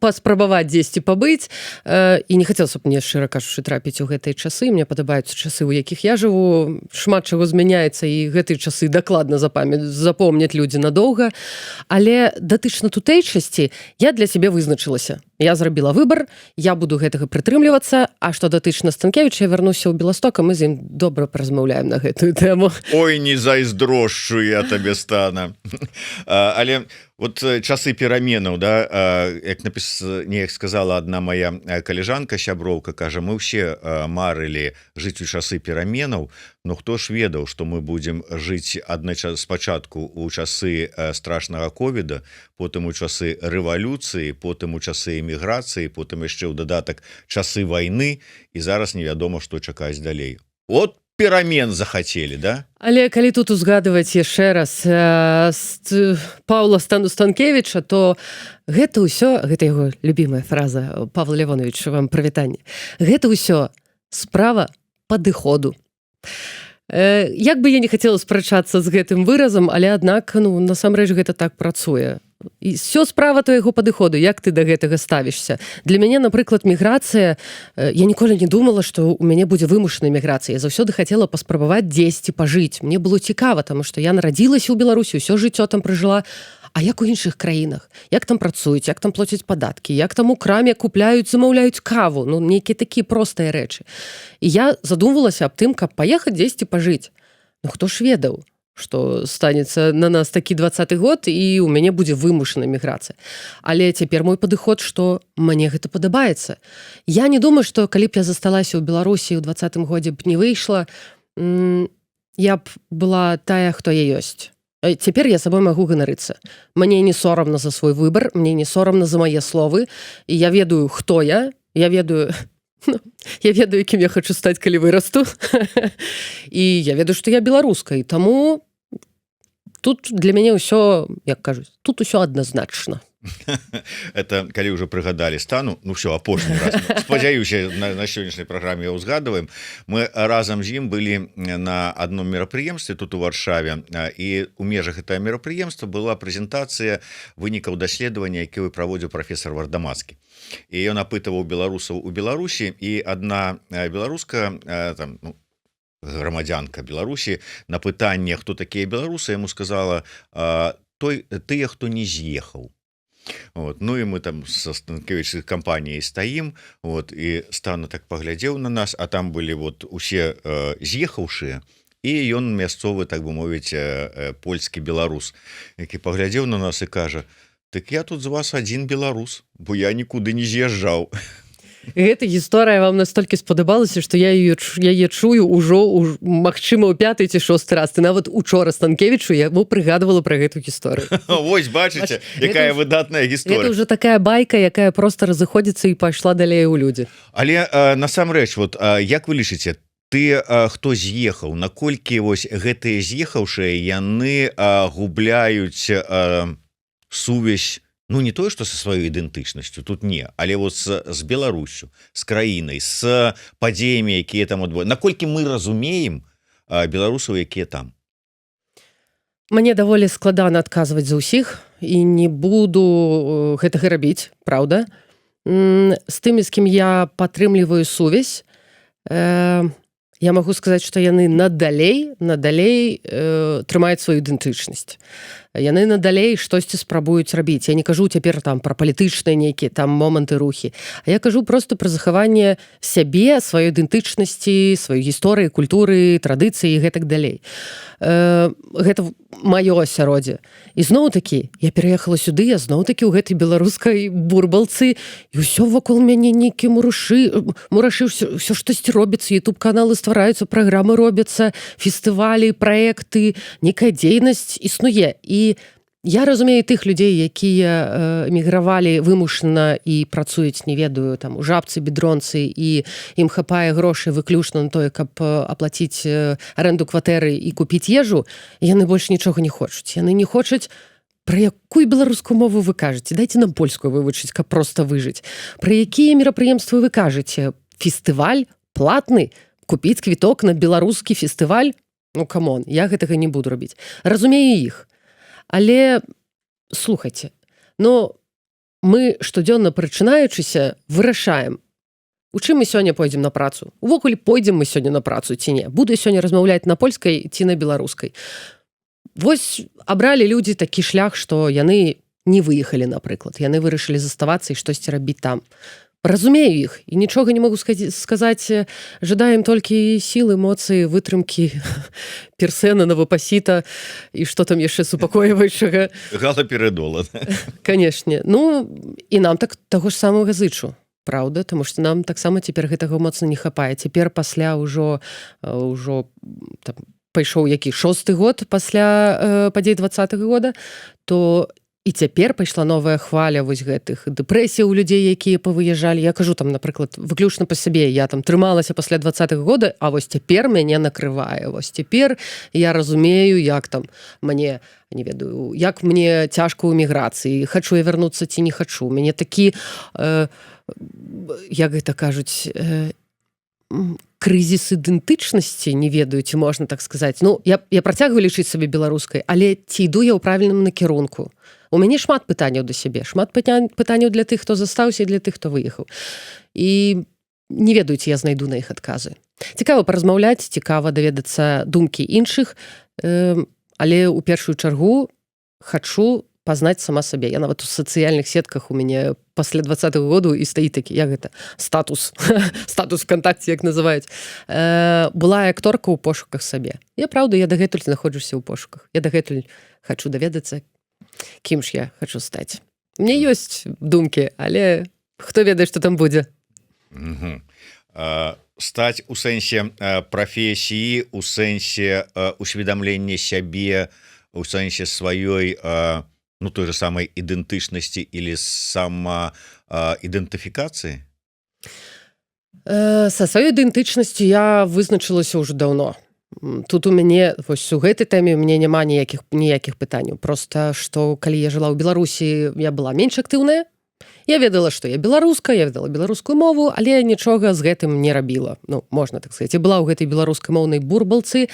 паспрабаваць дзесьці пабыць. І не хацелася б мне, шчыра кажучы, трапіць у гэтыя часы. Мне падабаюцца часы, у якіх я жыву. Шмат чаго змяняецца, і гэтыя часы дакладна запомняць людзі надоўга. Але датычна тутэйчасці я для сябе вызначылася. Я зрабіла выбар, я буду гэтага прытрымлівацца, а што датычна Станкевіча, я вярнуся ў Беласток, а мы з ім добра паразмаўляем на гэтую тэму. Ой, не зайздрошчу я табе стана. Але часы пераменаў, да, як неяк сказала адна моя калежанка, сяброўка, кажа, мы ўсе марылі жыць у часы пераменаў, но хто ж ведаў, што мы будзем жыць спачатку у часы страшнага ковіда, потым у часы рэвалюцыі, потым у часы эміграцыі, потым яшчэ ў дадатак часы вайны, і зараз невядома, што чакаць далей. От перамен захацелі, да? Але калі тут узгадваць яшчэ раз Паўла Станкевіча, то гэта ўсё, гэта яго любімая фраза, Павел Лявонович, вам прывітанне, гэта ўсё справа падыходу. Як бы я не хацела спрачацца з гэтым выразам, але аднак, насамрэч гэта так працуе. І ўсё справа твайго падыходу, як ты да гэтага ставішся. Для мяне, напрыклад, міграцыя, я ніколі не думала, што ў мяне будзе вымушаная міграцыя. Я заўсёды хацела паспрабаваць дзесьці пажыць. Мне было цікава, таму што я нарадзілася ў Беларусі, ўсё жыццё там пражыла. А як у іншых краінах? Як там працуюць, як там плацяць падаткі, як там у краме купляюць, замаўляюць каву, нейкія такія простыя рэчы. І я задумвалася аб тым, каб паехаць дзесьці пажыць. Хто ж ведаў, што станецца на нас такі 20-й год, і ў мяне будзе вымушаная міграцыя. Але цяпер мой падыход, што мне гэта падабаецца. Я не думаю, што калі б я засталася ў Беларусі ў 20-м годзе б не выйшла, я б была тая, хто я ёсць. Цяпер я сабой магу ганарыцца. Мне не сорамна за свой выбар, мне не сорамна за мае словы, і я ведаю, хто я ведаю, я ведаю, кім я хочу стаць, калі вырасту. І я ведаю, што я беларуска, і таму тут для мяне ўсё, як кажуць, тут усё адназначна. Это калі ўжо прыгадалі стану, ну все, апошні раз. Спадзяюся, на сённяшняй праграме ўзгадываем. Мы разам з ім былі на адном мерапрыемстве тут у Варшаве, і у межах гэтага мерапрыемства была прэзентацыя вынікаў даследавання, які праводзіў прафесор Вардамацкі. І ён апытаваў беларусаў у Беларусі, і адна беларуска, там, ну, грамадзянка Беларусі, на пытанне, хто такія беларусы, яму сказала: тыя, хто не з'ехаў. Вот. Ну і мы там са станкевічскай кампаніяй стаім, вот, і Стана так паглядзеў на нас, а там былі вот усе з'ехаўшыя, і ён мясцовы, так бы мовіць, польскі беларус, які паглядзеў на нас і кажа: так я тут з вас адзін беларус, бо я нікуды не з'язджаў. Гэта гісторыя вам настолькі спадабалася, што я яе чую ўжо, магчыма, ў 5-й ці 6-й раз. Ты нават учора Станкевічу яму прыгадывала пра гэту гісторыю. Вось, бачыце, якая выдатная гісторыя. Гэта ўжо такая байка, якая проста разыходзіцца і пайшла далей у людзі. Але насамрэч, вот, як вы лічыце, хто з'ехаў, наколькі вось гэтыя з'ехаўшыя, яны губляюць сувязь, ну, не тое, што са сваёй ідэнтычнасцю, тут не, але вот з Беларусю, з краінай, з падзеямі, якія там адбываюцца. Наколькі мы разумеем беларусаў, якія там? Мне даволі складана адказваць за ўсіх, і не буду гэтага рабіць, праўда. З тымі, з кім я падтрымліваю сувязь, я магу сказаць, што яны надалей трымаюць сваю ідэнтычнасць. Яны надалей штосьці спрабуюць рабіць. Я не кажу цяпер там пра палітычныя нейкія там моманты, рухі, а я кажу просто пра захаванне сябе, сваёй ідэнтычнасці, сваёй гісторыі, культуры, традыцыі і гэтак далей. Гэта маё асяроддзе. І зноў-такі я пераехала сюды, я зноў-такі ў гэтай беларускай бурбалцы, і ўсё вакол мяне нейкі мурашы, ўсё штосьці робіцца, ютуб-каналы ствараюцца, праграмы робяцца, фестывалі, праекты, нейкая дзейнасць існуе. І я разумею тых людзей, якія эмігравалі вымушана і працуюць, не ведаю, там, у Жабцы, Бедронцы, і ім хапае грошай выключна на тое, каб аплаціць аренду кватэры і купіць ежу, і яны больш нічога не хочуць. Яны не хочуць, пра якую беларускую мову вы кажаце? Дайце нам польскую вывучыць, каб проста выжыць. Пра якія мерапрыемствы вы кажаце? Фестываль платны? Купіць квіток на беларускі фестываль? Ну, камон, я гэтага не буду рабіць. Разумею іх. Але, слухайце, ну, мы штодзённа прачынаючыся вырашаем, у чым мы сёння пойдзем на працу. Увогуле пойдзем мы сёння на працу ці не. Буду сёння размаўляць на польскай ці на беларускай. Вось абралі людзі такі шлях, што яны не выехалі, напрыклад. Яны вырашылі заставацца і штосьці рабіць там. Разумею іх, і нічога не магу сказаць. Жадаем толькі сілы, эмоцыі, вытрымкі, персена, навапасіта і што там яшчэ супакойваючага. Галаперидола. Канешне. Ну, і нам так таго ж самага зычу. Праўда, таму што нам таксама цяпер гэтага моцна не хапае. Цяпер пасля ўжо там, пайшоў які 6-й год пасля падзей 20-го года, то і цяпер пайшла новая хваля вось гэтых дэпрэсій у людзей, якія павыязджалі. Я кажу там, напрыклад, выключна па сабе. Я там трымалася пасля 20-го года, а вось цяпер мяне накрывае. Вось цяпер я разумею, як там мне, не ведаю, як мне цяжка ў эміграцыі. Хачу я вярнуцца ці не хачу. Мяне такі, як гэта кажуць, крызіс ідэнтычнасці, не ведаю, ці можна так сказаць. Ну, я працягваю лічыць сабе беларускай, але ці іду я ў правільным накірунку? У мяне шмат пытанняў да сябе, шмат пытанняў для тых, хто застаўся, і для тых, хто выехаў. І не ведаю, ці я знайду на іх адказы. Цікава паразмаўляць, цікава даведацца думкі іншых, але ў першую чаргу хачу пазнаць сама сабе. Я нават у сацыяльных сетках у мяне пасля 20-го году і стаіць такі, як гэта, статус ВКонтакце, як называюць. Была акторка ў пошуках сабе. Я, праўда, я дагэтуль знаходжуся ў пошуках. Я дагэтуль хачу даведацца, кім ж я хачу стаць. У мяне ёсць думкі, але хто ведае, што там будзе. Стаць у сэнсе прафесіі, у сэнсе усведамлення сябе, у сэнсе сваёй ну той же самой ідэнтычнасці или самаідэнтыфікацыі? Са сваёй ідэнтычнасцю я вызначылася ўжо даўно. Тут у мяне вось у гэтай тэме мне няма ніякіх пытанняў. Просто што калі я жыла ў Беларусі, я была менш актыўная. Я ведала, што я беларуска, я ведала беларускую мову, але нічога з гэтым не рабіла. Ну, можна так сказаць. Я была ў гэтай беларускамоўнай бурбалцы,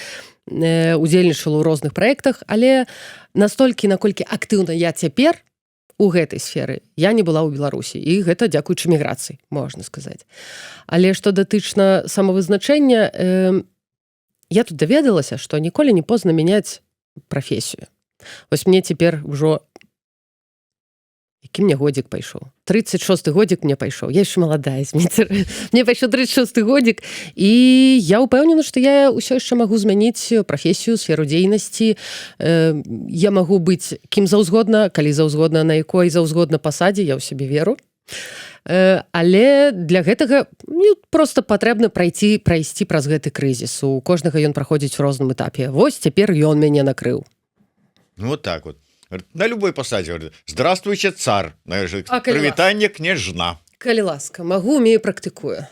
удзельнічала ў розных праектах, але настолькі, наколькі актыўна я цяпер у гэтай сферы, я не была ў Беларусі. І гэта дзякуючы міграцыі, можна сказаць. Але што датычна самавызначэння, я тут даведалася, што ніколі не позна мяняць прафесію. Вось мне цяпер ўжо які мне годзік пайшоў. 36 годзік мне пайшоў. Я яшчэ маладая, мне пайшоў 36 годзік, і я ўпэўнена, што я ўсё яшчэ магу змяніць прафесію, сферу дзейнасці. Я магу быць кім заўзгодна, калі заўзгодна, на якой заўзгодна пасадзе, я ў сябе веру. Але для гэтага проста патрэбна прайсці праз гэты крызіс. У кожнага ён праходзіць у розным этапе. Вось цяпер ён мяне накрыў. Ну, вот так вот. На любой посаде говорит: здравствуйте, цар. Прывітанне, княжна. Калі ласка, магу, умею, практыкую.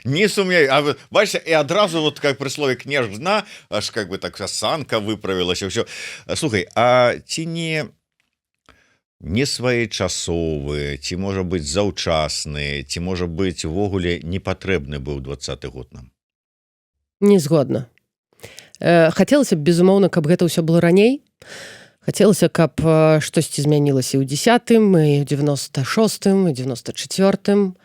Не сумею. А бачите, и одразу вот как при слове княжна, аж как бы так осанка выправилась и все. Слухай, а ці не своечасовы, ці можа быць заўчасны, ці можа быць увогуле непатрэбны быў 20-й год нам? Не згодна. Хацелася б, безумоўна, каб гэта ўсё было раней. Хацелася, каб штосьці змянілася і ў 10-м, і ў 96-м, і 94-м.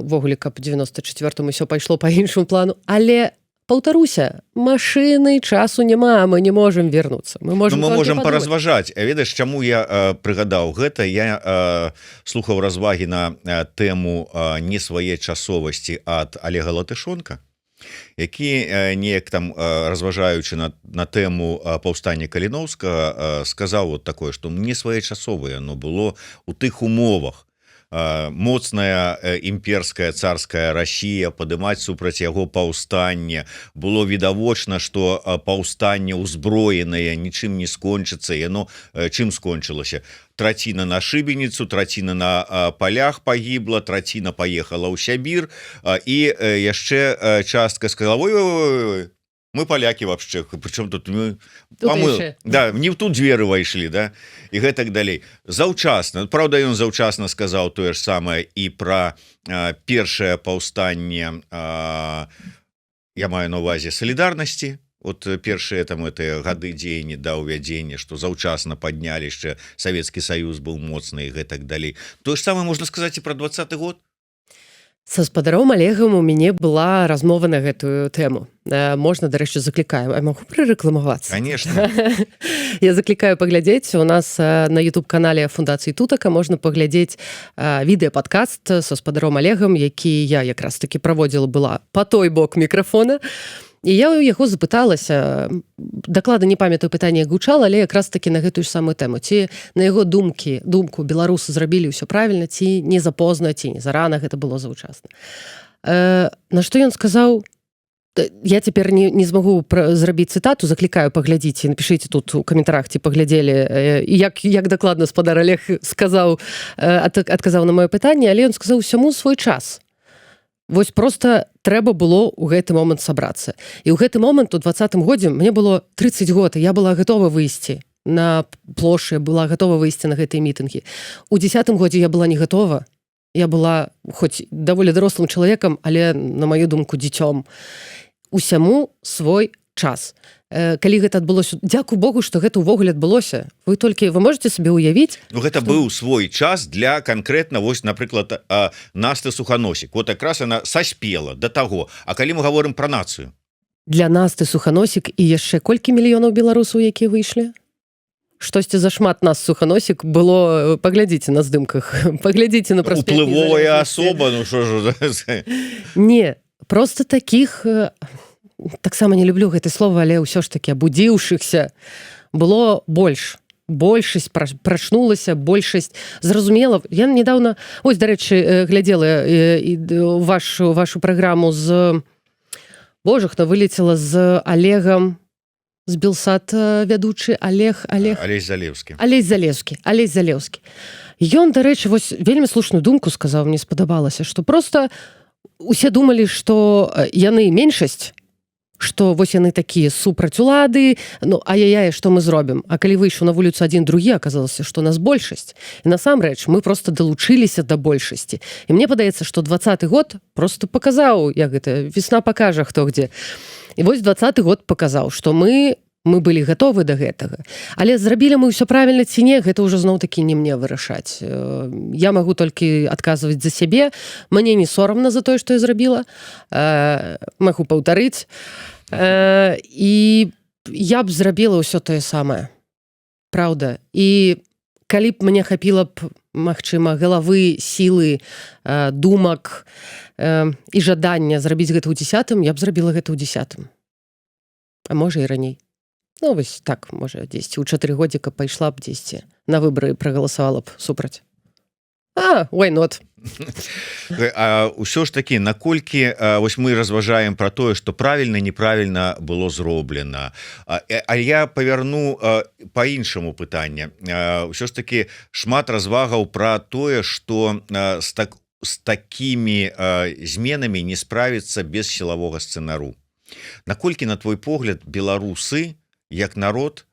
Ввогуле, каб у 94-м усё пайшло па іншому плану. Але, паўтаруся, машыны, часу няма, мы не можам вернуцца. Мы можам паразважаць. Ведаеш, чаму я прыгадаў гэта? Я слухаў развагі на тэму несвоечасовасці ад Олега Латышонка, які неяк там разважаючы на тэму паўстання Каліноўскага сказаў вот такое, што не своечасовае оно было у тых умовах. Моцная імперская царская Расія падымаць супраць яго паўстання. Было відавочна, што паўстанне ўзброенае нічым не скончыцца. Яно чым скончылася? Траціна на шыбеніцу, траціна на палях пагібла, траціна паехала ў Сябір, і яшчэ частка сказала: ой, мы поляки вообще, причем тут мы да, не в ту дверы вайшлі, да, і гэтак далей. Заўчасна, правда, ён заўчасна сказаў тое ж самае і пра першае паўстанне, я маю на увазе салідарнасці. Вот першыя там гэтыя гады дзеяння да ўвядзення, што заўчасна паднялі, яшчэ Савецкі Саюз быў моцны і гэтак далей. Тое ж самае можна сказаць і пра 20-й год. Са спадаром Олегам у мяне была размова на гэтую тэму. Можна, дарэчы, заклікаю. А магу прарэкламавацца? Конечно. Я заклікаю паглядзець. У нас на YouTube-канале Фундацыі Тутака можна паглядзець відэа-падкаст са спадаром Олегам, які я якраз таки праводзіла, была па той бок мікрафона. І я ў яго запыталася, дакладна не памятаю пытанне, як гучала, але якраз такі на гэтую ж самую тэму. Ці на яго думку беларусы зрабілі ўсё правільна, ці не запозна, ці не зарана, гэта было заўчасна. На што ён сказаў: я цяпер не змагу зрабіць цытату, заклікаю, паглядзіце, напішыце тут у каментарах, ці паглядзелі, як дакладна спадар Олег адказаў на маё пытанне, але ён сказаў: усяму свой час. Вось проста трэба было ў гэты момант сабрацца. І ў гэты момант у 20-м годзе мне было 30 год, і я была гатова выйсці на плошы, была гатова выйсці на гэтыя мітынгі. У 10-м годзе я была не гатова. Я была хоць даволі дарослым чалавекам, але, на маю думку, дзіцём. Усяму свой час. Калі гэта адбылося, дзякуй Богу, што гэта ўвогуле адбылося. Вы можете сабе ўявіць? Ну, гэта быў свой час для канкрэтна, вось, напрыклад, Насты Суханосік. Вот якраз яна саспела да таго. А калі мы гаворым пра нацыю? Для Насты Суханосік і яшчэ колькі мільёнаў беларусаў, якія выйшлі? Штосьці зашмат нас Суханосік было, паглядзіце на здымках, паглядзіце на праспект. Уплывовая асоба, ну што ж? Не, просто такіх... Таксама не люблю гэта слова, але ўсё ж такі абудзіўшыхся было больш. Большасць прачнулася, большасць зразумела. Я недавно, ось, дарэчы, глядзела вашу праграму з... Боже, хто вылецела з Олегам, з Белсат вядучы Олег Залеўскі. Ён, дарэчы, вось вельмі слушную думку сказаў, мне спадабалася, што просто усе думалі, што яны меншасць, што вось яны такія супраць улады, ну, ай-яй-яй, што мы зробім? А калі выйшаў на вуліцу адзін другі, аказалася, што нас большасць. І насамрэч, мы просто далучыліся да большасці. І мне падаецца, што 20-й год просто паказаў, як гэта, весна пакажа, хто где. І вось 20-й год паказаў, што мы былі гатовы да гэтага. Але зрабілі мы ўсё правільна ці не, гэта ўжо зноў-такі не мне вырашаць. Я магу толькі адказваць за сябе. Мне не сорамна за тое, што я зрабіла. Магу паўтарыць. І я б зрабіла ўсё тое самае. Праўда. І калі б мне хапіла б, магчыма, галавы, сілы, думак і жадання зрабіць гэта ў 10-м, я б зрабіла гэта ў 10-м. А можа і раней. Ну, вось так, можа, дзесьці. У 4 годзіка пайшла б дзесьці. На выбары прагаласавала б супраць. Why not? А ўсё ж такі, наколькі вось мы разважаем пра тое, што правільна, неправільна было зроблена. А я павярну па-іншаму пытанне. Ўсё ж такі шмат развагаў пра тое, што з такімі зменамі не справіцца без сілавога сцэнару. Наколькі, на твой погляд, беларусы як народ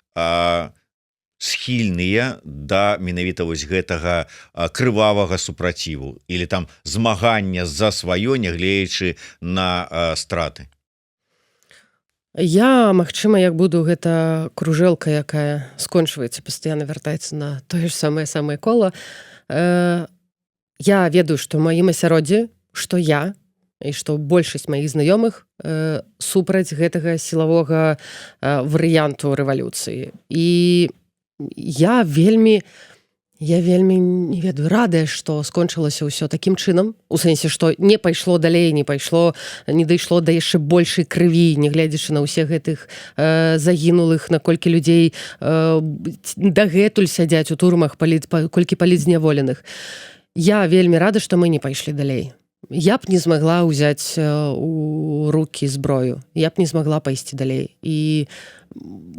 схільныя да менавіта вось гэтага крывавага супраціву или там змагання за сваё, нягледзячы на страты? Я, магчыма, як буду гэта кружэлка, якая скончваецца, пастаянна вяртаецца на тое ж самае кола. Я ведаю, што ў маім асяроддзі, што я і што большасць маіх знаёмых супраць гэтага сілавога варыянту рэвалюцыі. І я вельмі не ведаю, радая, што скончылася ўсё такім чынам, у сэнсе, што не пайшло далей, не дайшло да яшчэ большай крыві, не гледзячы на ўсе гэтых загінулых, наколькі людзей дагэтуль сядзяць у турмах, колькі палітзняволеных. Я вельмі рада, што мы не пайшлі далей. Я б не змагла ўзяць у рукі зброю. Я б не змагла пайсці далей. І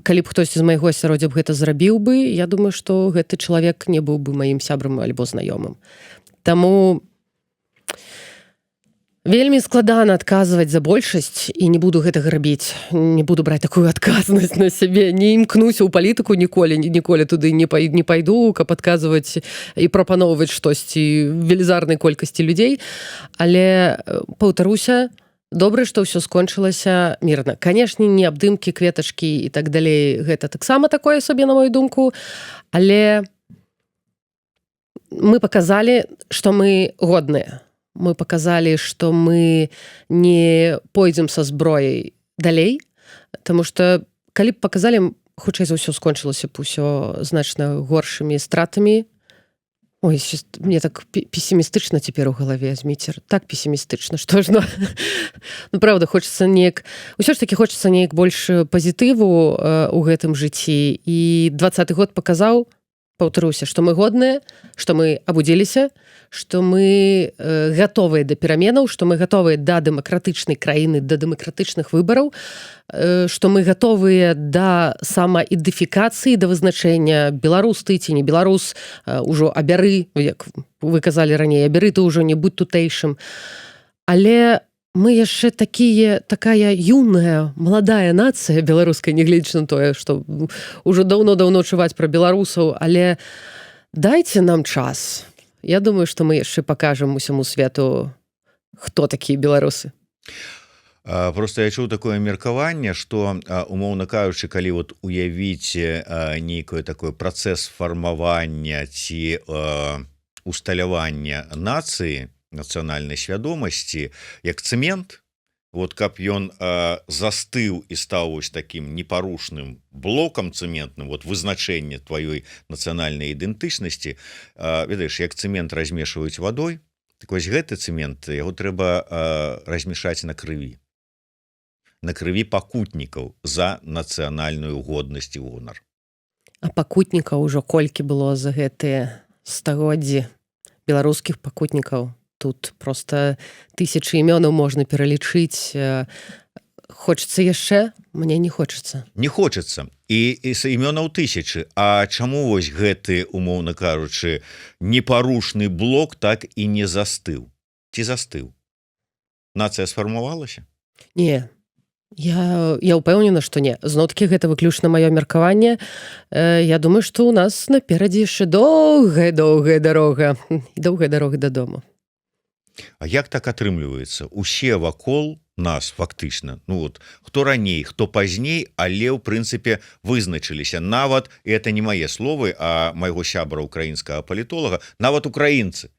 калі б хтосьці з майго асяроддзя б гэта зрабіў бы, я думаю, што гэты чалавек не быў бы маім сябрам альбо знаёмым. Таму вельмі складана адказваць за большасць, і не буду гэтага рабіць. Не буду браць такую адказнасць на сябе. Не імкнуся ў палітыку ніколі туды не пайду, каб адказваць і прапаноўваць штосьці велізарнай колькасці людзей. Але, паўтаруся, добра, што ўсё скончылася мірна. Канешне, не абдымкі, кветачкі і так далей. Гэта таксама такое сабе, на мою думку. Але мы паказалі, што мы годныя. Мы паказалі, што мы не пойдзем са зброяй далей, таму што калі б паказалі, хутчэй за ўсё скончылася б усё значна горшымі стратамі. Ой, мне так песімістычна цяпер у галаве, Зміцер. Так песімістычна, што ж, ну, правда, хочацца неяк... Усё ж такі хочацца неяк больш пазітыву ў гэтым жыцці. І 20-й год паказаў, паўтаруся, што мы годныя, што мы абудзіліся, што мы гатовыя да пераменаў, што мы гатовыя да дэмакратычнай краіны, да дэмакратычных выбараў, што мы гатовыя да самаідэнтыфікацыі, да вызначэння беларус ты ці не беларус, ужо абяры, як вы казалі раней, абяры ты ўжо не будь тутэйшым. Але мы яшчэ такая юная, маладая нацыя беларуская, нягледзячы на тое, што ўжо даўно чуваць пра беларусаў, але дайце нам час. Я думаю, што мы яшчэ пакажам усяму свету, хто такія беларусы. Просто я чуў такое меркаванне, што, умоўна кажучы, калі вот уявіць нейкое такое працэс фармавання ці усталявання нацыі, нацыянальнай свядомасці, як цэмент, вот каб ён застыў і стаў вось такім непарушным блокам цэментным, вот вызначэнне тваёй нацыянальнай ідэнтычнасці, ведаеш, як цэмент размешваюць вадой, так вось гэты цэмент, яго трэба размешаць на крыві пакутнікаў за нацыянальную годнасць і гонар. А пакутнікаў ужо колькі было за гэтыя стагоддзі беларускіх пакутнікаў? Тут просто тысячы імёнаў можна пералічыць. хочется яшчэ, мне не хочется. Не хочацца і імёнаў тысячы. А чаму вось гэты, умоўна кажучы, непарушны блок так і не застыў? Ці застыў? Нацыя сфармавалася? Не, я ўпэўнена, што не. Зноў-такі гэта выключна маё меркаванне. Я думаю, што ў нас наперадзе яшчэ доўгая дарога дадому. А як так атрымліваецца? Усе вакол нас фактычна, ну вот, хто раней, хто пазней, але ў прынцыпе вызначыліся. Нават, і это не мае словы, а майго сябра украінскага палітолага, нават украінцы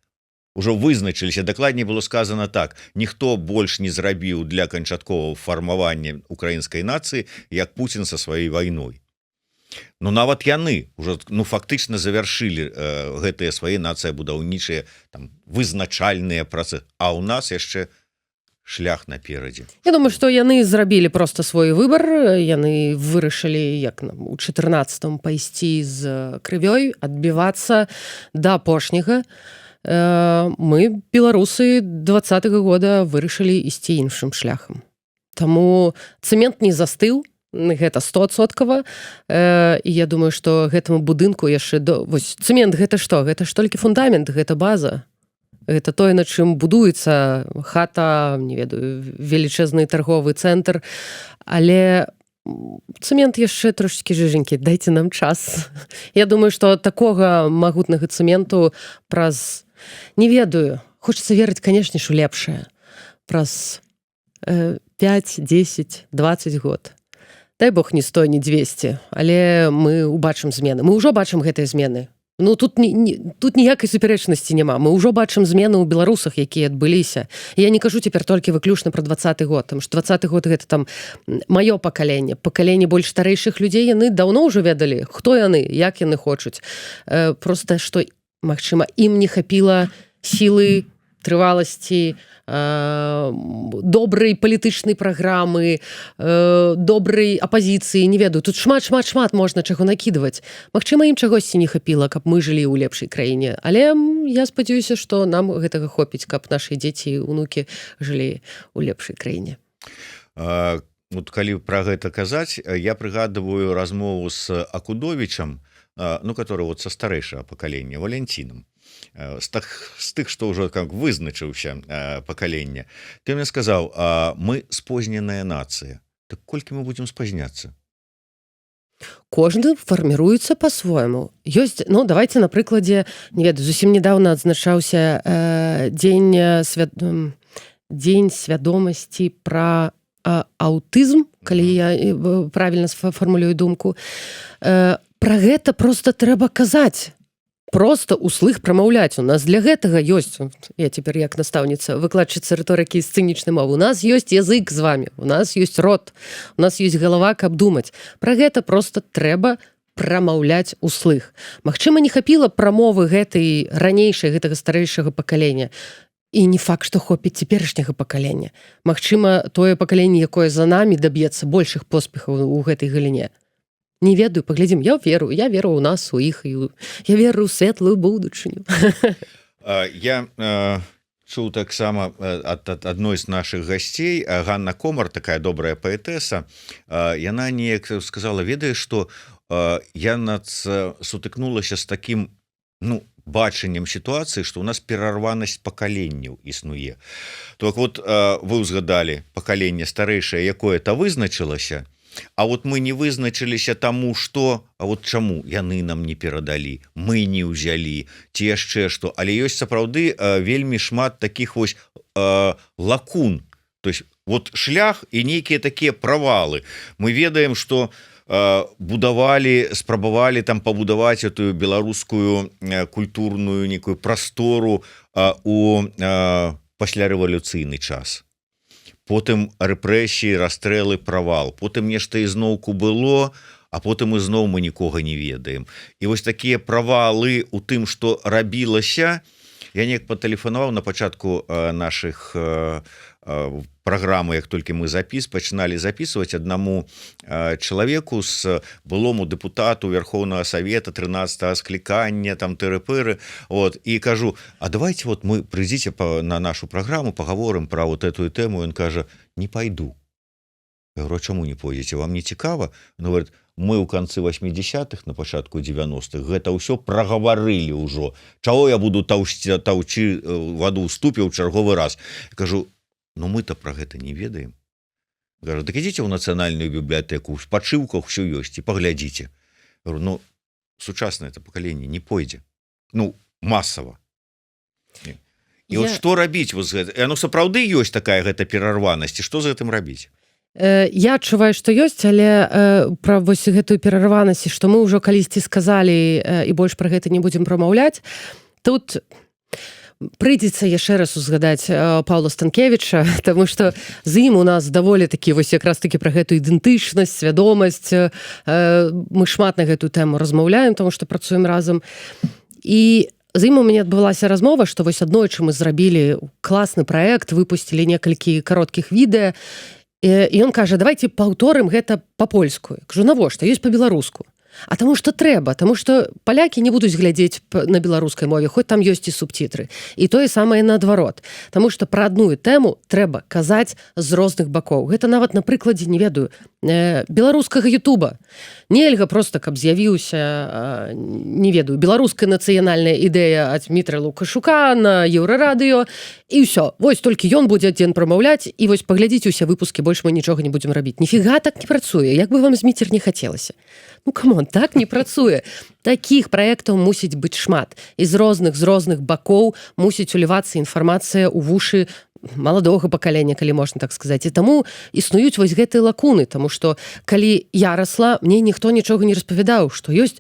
ўжо вызначыліся. Дакладней было сказано так: ніхто больш не зрабіў для канчатковага фармавання украінскай нацыі, як Пуцін са сваёй вайной. Ну нават яны ўжо фактычна завяршылі гэтыя свае нацыябудаўнічыя там вызначальныя працэсы, а ў нас яшчэ шлях наперадзе. Я думаю, што яны зрабілі проста свой выбар. Яны вырашылі, як у 14-м пайсці з крывёй, адбівацца да апошняга. Мы, беларусы 20-го года, вырашылі ісці іншым шляхам. Таму цэмент не застыў, гэта 100%. І я думаю, што гэтаму будынку яшчэ... Вось, цэмент гэта што? Гэта ж толькі фундамент, гэта база. Гэта тое, на чым будуецца хата, не ведаю, велічэзны торговы цэнтр. Але цэмент яшчэ трошечкі жыженькі, дайце нам час. Я думаю, што такога магутнага цэменту праз... Не ведаю, хочется верыць, канешне ж, у лепшае. Праз 5, 10, 20 год. Дай Бог, не 100, не 200, але мы убачым змены. Мы ўжо бачым гэтыя змены. Ну, тут ніякай супярэчнасці няма. Мы ўжо бачым змены ў беларусах, якія адбыліся. Я не кажу цяпер толькі выключна пра 20-й год, тому што 20-й год гэта там маё пакаленне. Пакаленне больш старэйшых людзей, яны даўно ўжо ведалі, хто яны, як яны хочуць. Проста, што, магчыма, ім не хапіла сілы, трываласці, добрай палітычнай праграмы, добрай апазіцыі, не ведаю. Тут шмат можна чаго накідваць. Магчыма, ім чагосьці не хапіла, каб мы жылі ў лепшай краіне. Але я спадзяюся, што нам гэтага хопіць, каб нашы дзеці і ўнукі жылі ў лепшай краіне. Вот калі пра гэта казаць, я прыгадываю размову з Акудовічам, который вот са старэйшага пакалення, Валянцінам. З тых, што ўжо как вызначыўся пакаленне. Ты мне сказаў, мы спозненая нацыя. Так колькі мы будзем спазняцца? Кожны фарміруецца па-свойму. Ёсць, ну, давайте на прыкладзе, не ведаю, зусім недавно адзначаўся дзень свядомасці пра аўтызм, калі я правільна сфармулюю думку. Пра гэта проста трэба казаць. Проста услых прамаўляць. У нас для гэтага ёсць, я цяпер як настаўніца, выкладчыца рыторыкі і сцэнічнай мовы, у нас ёсць язык з вами, у нас ёсць рот, у нас ёсць галава, каб думаць. Пра гэта проста трэба прамаўляць услых. Магчыма, не хапіла прамовы гэтай ранейшай, гэтага старэйшага пакалення. І не факт, што хопіць цяперашняга пакалення. Магчыма, тое пакаленне, якое за намі, даб'ецца большых поспехаў у гэтай галіне. Не ведаю, паглядзім. Я веру ў нас, у іх, я веру ў светлую будучыню. Я чуў таксама ад адной з нашых гасцей, Ганна Комар, такая добрая паэтэса, яна неяк сказала, ведаеш, што яна сутыкнулася з такім, бачаннем сітуацыі, што ў нас перарванасць пакаленняў існуе. Так вот, вы ўзгадалі пакаленне старэйшае, якое-то вызначылася, а вот мы не вызначыліся таму, што, а вот чаму яны нам не перадалі, мы не ўзялі, ці яшчэ што. Але ёсць сапраўды вельмі шмат такіх вось лакун. То есть вот шлях і нейкія такія правалы. Мы ведаем, што спрабавалі там пабудаваць эту беларускую культурную некую прастору у паслярэвалюцыйны час. Потым рэпрэсіі, расстрэлы, правал. Потым нешта ізноўку было, а потым ізноў мы нікога не ведаем. І вось такія правалы у тым, што рабілася, я неяк патэлефанаваў на пачатку нашых праграмы, як толькі мы пачыналі записываць аднаму чалавеку з былому дэпутату Верховнага Савета 13-го склікання, там тыры-пыры, вот, і кажу, а давайте вот мы прыйдзіце на нашу праграму, пагаворым пра вот эту тэму. Ён кажа, не пайду. Я говорю, а чаму не пойдзеце, вам не цікава? Он говорит, мы ў канцы 80-х, на пачатку 90-х гэта ўсё прагаварылі ўжо. Чаго я буду таўчы ваду ў ступе ў чарговы раз? Я кажу, ну мы-то пра гэта не ведаем. Кажу, так ідзіце ў нацыянальную бібліятэку, ў спачыўках ўсё ёсць і паглядзіце. Говорю, ну сучаснае это пакаленне не пойдзе. Ну, масава. І от што рабіць воз гэта? Яно сапраўды ёсць такая гэта перарванасць, і што з гэтым рабіць? Я адчуваю, што ёсць, але пра вось гэтую перарванасць, што мы ўжо калісьці сказалі і больш пра гэта не будзем прамаўляць, тут прыйдзецца яшчэ раз узгадаць Паўла Станкевіча, таму што з ім у нас даволі такі вось якраз такі пра гэтую ідэнтычнасць, свядомасць. Мы шмат на гэтую тэму размаўляем, таму што працуем разам. І з ім у мяне адбылася размова, што вось аднойчы мы зрабілі класны праект, выпусцілі некалькі кароткіх відэа, і ён кажа, давайте паўторым гэта па-польску. Кажу, навошта? Ёсць па-беларуску. А таму што трэба, таму што палякі не будуць глядзець на беларускай мове, хоць там ёсць і субцітры. І тое самае наадварот. Таму што пра адную тэму трэба казаць з розных бакоў. Гэта нават на прыкладзе, не ведаю, беларускага Ютуба. Нельга проста, каб з'явіўся, не ведаю, беларуская нацыянальная ідэя ад Дмітрая Лукашука на Еўрарадыё, і ўсё. Вось толькі ён будзе адзін прамаўляць, і вось паглядзіце ўсе выпускі, больш мы нічога не будзем рабіць. Ніфіга так не працуе, як бы вам зміцер не хацелася. Ну, камон, так не працуе. Такіх праектаў мусіць быць шмат. І з розных бакоў мусіць улівацца інфармацыя ў вушы маладога пакалення, калі можна так сказаць. І таму існуюць вось гэтыя лакуны, таму што калі я расла, мне ніхто нічога не распавядаў, што ёсць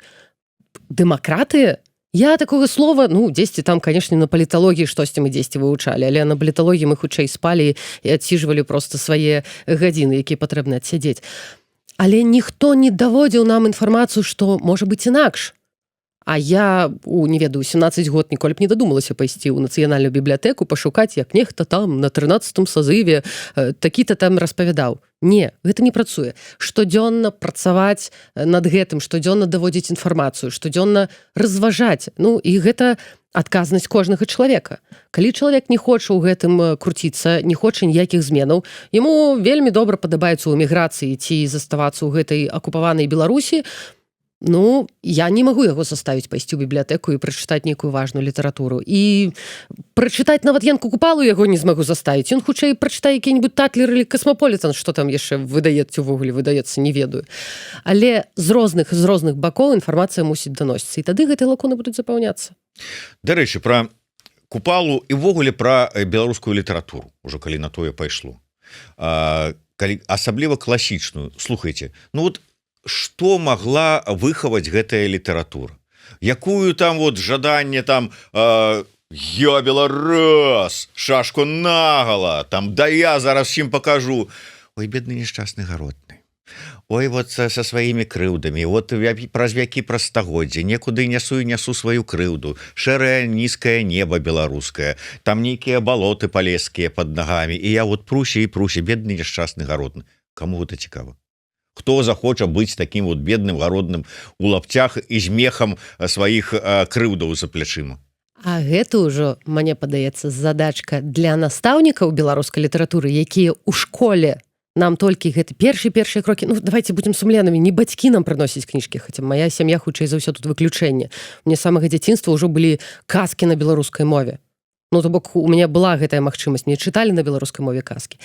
дэмакратыя. Я такога слова, ну, дзесьці там, канешне, на паліталогіі штосьці мы дзесьці вывучалі, але на паліталогіі мы хутчэй спалі і адсіжвалі проста свае гадзіны, якія патрэбна адсядзець. Але ніхто не даводзіў нам інфармацыю, што можа быць інакш. А я, не ведаю, 17 год ніколі б не дадумалася пайсці ў нацыянальную бібліятэку, пашукаць, як нехта там на 13-м сазыве такі-то там распавядаў. Не, гэта не працуе. Штодзённа працаваць над гэтым, штодзённа даводзіць інфармацыю, штодзённа разважаць. Ну, і гэта адказнасць кожнага чалавека. Калі чалавек не хоча ў гэтым круціцца, не хоча ніякіх зменаў, яму вельмі добра падабаецца ў эміграцыі ці заставацца ў гэтай акупаванай Беларусі, ну, я не магу яго заставіць пайсці ў бібліятэку і прачытаць нейкую важную літаратуру. І прачытаць нават Янку Купалу яго не змагу заставіць. Ён хутчэй прачытае які-небудзь Татлер или Касмаполітан, што там яшчэ выдаецца ўвогуле, выдаецца, не ведаю. Але з розных бакоў інфармацыя мусіць даносіцца. І тады гэтыя лакуны будуць запаўняцца. Дарэчы, пра Купалу і ўвогуле пра беларускую літаратуру, ужо калі на тое пайшло. Асабліва класічную. Слухайце, ну вот што магла выхаваць гэтая літаратура? Якую там вот жаданне там я беларус, шашку нагала, там да я зараз чым пакажу. Ой, бедны несчастны гаротны. Ой, вот са сваімі крыўдамі, вот праз вякі, праз стагоддзі, некуды нясу сваю крыўду, шэрае нізкае неба беларускае, там нейкія балоты палескія пад нагамі, і я вот пруся, бедны несчастны гаротны. Каму гэта цікава? Хто захоча быць такім вот бедным гародным у лапцях і з мехам сваіх крыўдаў за плячыма? А гэта ўжо, мне падаецца, задачка для настаўнікаў беларускай літаратуры, якія ў школе нам толькі гэты першыя крокі. Ну, давайте будзем сумленнымі, не бацькі нам прыносяць кніжкі, хаця моя сям'я хутчэй за ўсё тут выключэнне. Мне з самага дзяцінства ўжо былі казкі на беларускай мове. Ну, то бок, у мяне была гэтая магчымасць, мне чыталі на беларускай мове казкі.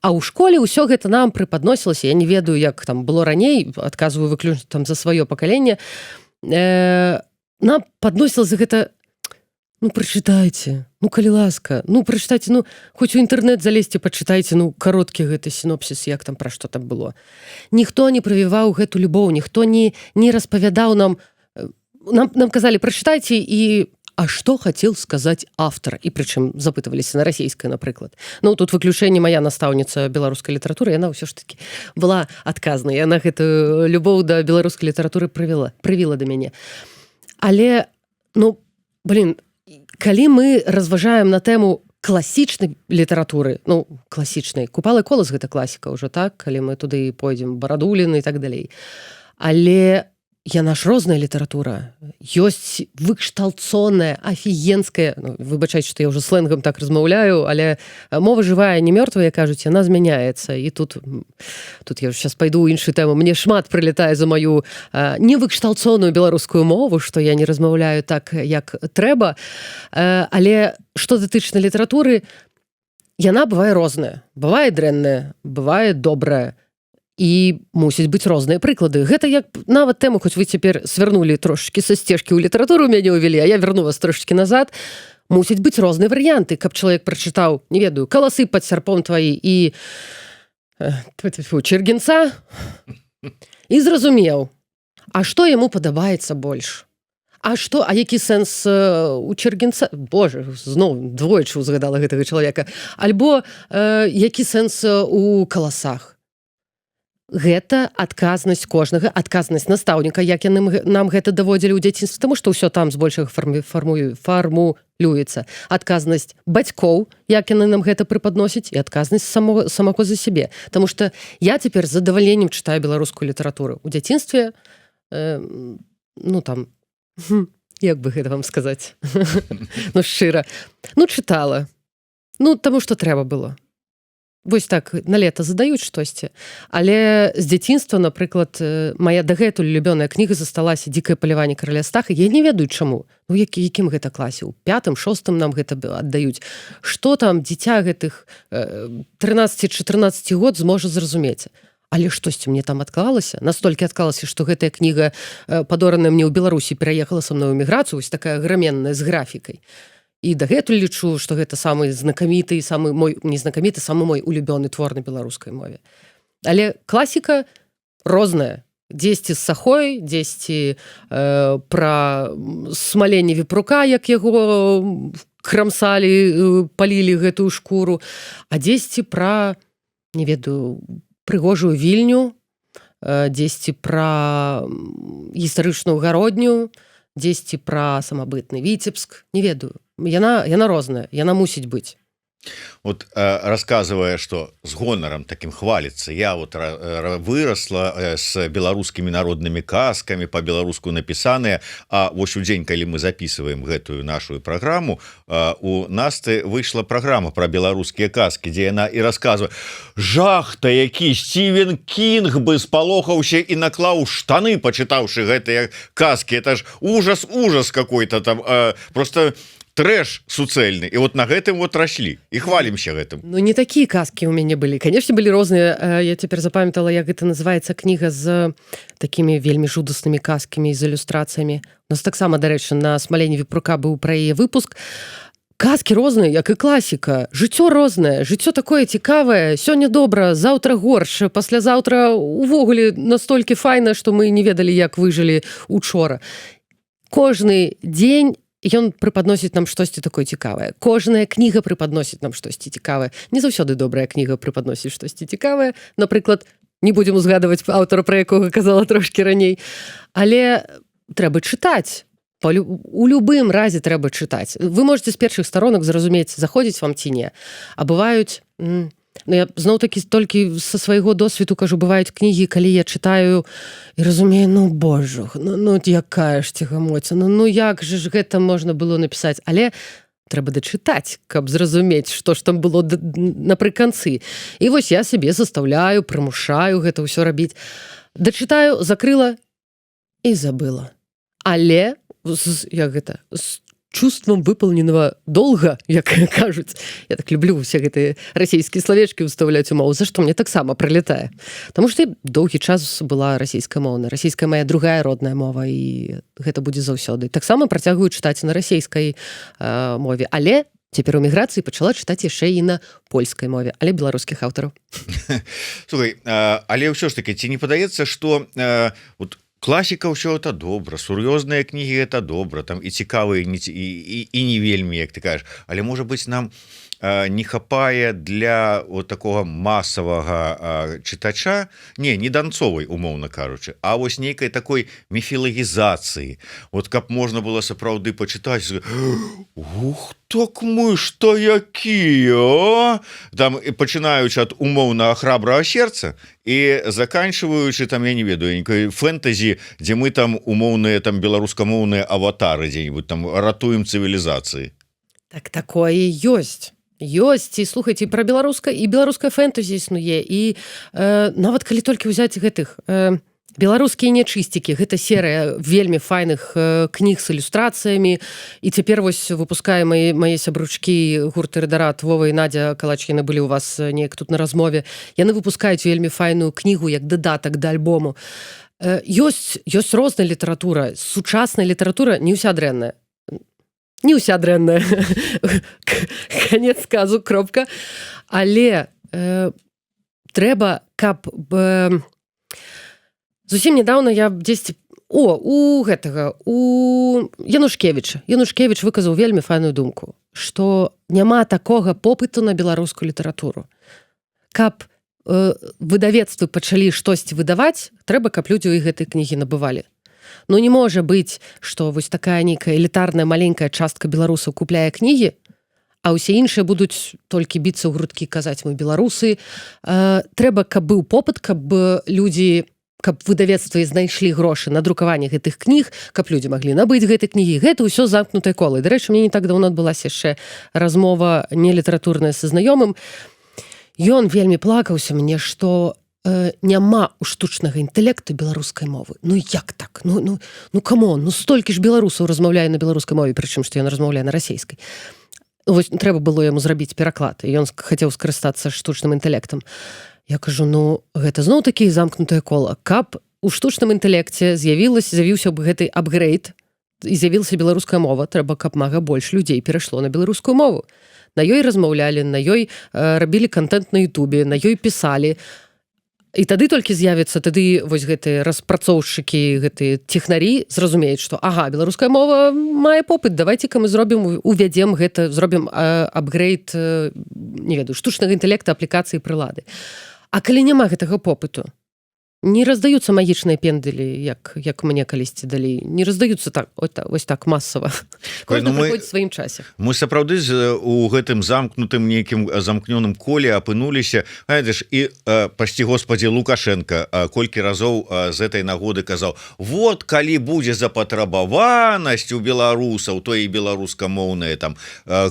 А ў школе ўсё гэта нам прыпадносілася, я не ведаю, як там было раней, адказваю выключна там за сваё пакаленне, нам падносілася гэта, ну, прачытайце, ну, калі ласка, ну, прачытайце, ну, хоць у інтэрнэт залезьце, пачытайце, ну, кароткі гэты сінопсіс, як там, пра што там было. Ніхто не прывіваў гэту любоў, ніхто не распавядаў нам казалі, прачытайце і а што хацеў сказаць автар? І прычым запытываліся на расійскай, напрыклад. Ну, тут выключэнне моя настаўніца беларускай літаратуры, яна ўсё ж такі была адказнай. Яна гэтую любоў да беларускай літаратуры прывіла да мяне. Але, ну, калі мы разважаем на тэму класічнай літаратуры, ну, класічнай, Купала і Колас гэта класіка ўжо, так? Калі мы туды пойдзем, Барадулін і так далей. Але яна ж розная літаратура. Ёсць выкшталцоная, афігенская, ну, выбачайце, што я ўжо сленгам так размаўляю, але мова жывая, не мёртвая, кажуць, яна змяняецца. І тут я сейчас пайду ў іншую тэму. Мне шмат прылетае за маю невыкшталцоную беларускую мову, што я не размаўляю так, як трэба. Але што датычна літаратуры, яна бывае розная. Бывае дрэнная, бывае добрая. І мусіць быць розныя прыклады. Гэта як нават тэму, хоць вы цяпер свярнулі трошачкі са сцежкі ў літаратуру, мяне ўвялі, а я верну вас трошачкі назад. Мусіць быць розныя варыянты, каб чалавек прачытаў, не ведаю, каласы пад сярпом тваі і чыргінца і зразумеў, а што яму падабаецца больш? А які сэнс у чыргінца? Боже, зноў двойчы узгадала гэтага чалавека. Альбо які сэнс у каласах? Гэта адказнасць кожнага, адказнасць настаўніка, як яны нам гэта даводзілі ў дзяцінстве, таму што ўсё там збольшага фармулюецца. Адказнасць бацькоў, як яны нам гэта прыпадносяць, і адказнасць самого за сябе. Таму што я цяпер з задавальненнем чытаю беларускую літаратуру. У дзяцінстве, як бы гэта вам сказаць? Шчыра. Чытала. Таму што трэба было. Вось так, на лета задаюць штосьці. Але з дзяцінства, напрыклад, моя дагэтуль любёная кніга засталася «Дзікае паляванне караля Стаха». Я не ведаю, чаму. Якім гэта класе? У 5-м, 6-м нам гэта аддаюць. Што там дзіця гэтых 13-14 год зможа зразумець? Але штосьці мне там адклалася. Настолькі адклалася, што гэтая кніга, падораная мне ў Беларусі, пераехала са мной у міграцыю, вось такая граменная з графікай. І дагэтуль лічу, што гэта самы знакаміты, самы мой улюбёны твор на беларускай мове. Але класіка розная. Дзесьці з сахой, дзесьці пра смаленне віпрука, як яго крамсалі, палілі гэтую шкуру, а дзесьці пра, не ведаю, прыгожую вільню, дзесьці пра гістарычную гародню, дзесьці пра самабытны Віцебск, не ведаю. Яна розная, яна мусіць быць. Вот рассказывая, что с гонором таким хвалится, я вот выросла с белорусскими народными сказками, по-белоруску написанные, а вот у день, когда мы записываем эту нашу программу, у Насты вышла программа про белорусские сказки, где она и рассказывает, жах-то який, Стивен Кинг бы сполохался и наклал штаны, почитавши эти сказки, это ж ужас какой-то там, просто... трэш суцэльны. І вот на гэтым вот раслі і хвалімся гэтым. Не такія казкі ў мяне былі. Канешне, былі розныя. Я цяпер запамятала, як гэта называецца кніга з такімі вельмі жудаснымі казкамі і з ілюстрацыямі. У нас таксама, дарэчы, на смаленні віпрука быў пра яе выпуск. Казкі розныя, як і класіка. Жыццё рознае, жыццё такое цікавае. Сёння добра, заўтра горш, паслязаўтра увогуле настолькі файна, што мы не ведалі, як выжылі учора. Кожны дзень ён прыпадносіць нам штосьці такое цікавае. Кожная кніга прыпадносіць нам штосьці цікавае. Не заўсёды добрая кніга прыпадносіць штосьці цікавае. Напрыклад, не будзем узгадваць аўтара, пра якога казала трошкі раней. Але трэба чытаць. У любым разе трэба чытаць. Вы можете з першых сторонак зразумець, заходзіць вам ці не. А бываюць... я зноў-такі толькі са свайго досведу кажу, бываюць кнігі, калі я чытаю і разумею, боже, якая ж цягамоца, як же ж гэта можна было напісаць, але трэба дачытаць, каб зразумець, што ж там было напрыканцы. І вось я сябе застаўляю, прымушаю гэта ўсё рабіць. Дачытаю, закрыла і забыла. Але з чувством выполненного долга, як кажуць. Я так люблю усе гэтыя расійскія словечкі ўстаўляць у мову, за што мне таксама прылетае. Таму што доўгі час была расійскамоўная. Расійская моя другая родная мова, і гэта будзе заўсёды. Таксама працягваю чытаць на расійскай мове, але цяпер у міграцыі пачала чытаць яшчэ і на польскай мове, але беларускіх аўтараў. Слухай, але ўсё ж таки, ці не падаецца, што класіка ўсё это добра, сур'ёзныя кнігі это добра, там і цікавыя і не вельмі, як ты кажаш, але можа быць нам не хапае для вот такого масавага чытача, не данцовай, умоўна кажучы, а вось нейкай такой міфілагізацыі. Вот каб можна было сапраўды пачытаць, ух, так мы што якія, там пачынаючы ад умоўнага храбрага сердца і заканчиваючы там, я не ведаю, нейкай фэнтэзі, дзе мы там умоўныя там беларускамоўныя аватары дзе-нибудь там ратуем цывілізацыі. Так такое ёсць. Ёсць, і слухайце, і пра беларускае, і беларускае фэнтэзі існуе, і нават калі толькі ўзяць гэтых беларускія нячысцікі, гэта серыя вельмі файных кніг з ілюстрацыямі, і цяпер вось выпускае мае сябручкі гурт Рэдарат, Вова і Надзя Калач, яны былі ў вас неяк тут на размове, яны выпускаюць вельмі файную кнігу як дадатак да альбому. Ёсць розная літаратура, сучасная літаратура не ўся дрэнная. Не ўся дрэнная. Канец сказу, кропка. Але трэба, каб... Зусім нядаўна я дзесьці... у Янушкевіча. Янушкевіч выказаў вельмі файную думку, што няма такога попыту на беларускую літаратуру. Каб выдавецтвы пачалі штосьці выдаваць, трэба, каб людзі ў гэтай кнігі набывалі. Ну не можа быць, што вось такая нейкая элітарная маленькая частка беларусаў купляе кнігі, а ўсе іншыя будуць толькі біцца ў грудкі, казаць мы беларусы. Трэба, каб быў попыт, каб людзі, каб выдавецтвы знайшлі грошы на друкаванне гэтых кніг, каб людзі маглі набыць гэтай кнігі. Гэта ўсё замкнутае кола. Дарэчы, мне не так даўно адбылася яшчэ размова нелітаратурная са знаёмым. Ён вельмі плакаўся мне, што няма у штучнага інтэлекту беларускай мовы. Ну як так? Ну камон, столькі ж беларусаў размаўляе на беларускай мове, прычым што ён размаўляе на расейскай. Вось трэба было яму зрабіць пераклад, і ён хацеў скарыстацца штучным інтэлектам. Я кажу, гэта зноў-такі замкнутае кола. Каб у штучным інтэлекце з'явіўся б гэты апгрейд і з'явілася беларуская мова, трэба, каб мага больш людзей перайшло на беларускую мову. На ёй размаўлялі, на ёй рабілі контент на Ютубе, на ёй пісалі. І тады толькі з'явіцца, тады вось гэтыя распрацоўшчыкі, гэтыя технарі зразумеюць, што беларуская мова мае попыт, давайце-ка мы увядзем гэта, зробім апгрейд, не ведаю, штучнага інтэлекта, аплікацыі, прылады. А калі няма гэтага попыту, не раздаюцца магічныя пендэлі, як мне калісьці далей. Не раздаюцца так, вось так масава. Кожны прыходзіць сваім часе. Мы сапраўды у гэтым замкнутым нейкім замкнёным коле апынуліся, і пасці Господі Лукашенко колькі разоў з этой нагоды казаў: вот калі будзе запатрабаванасць у беларусаў, то і беларускамоўныя там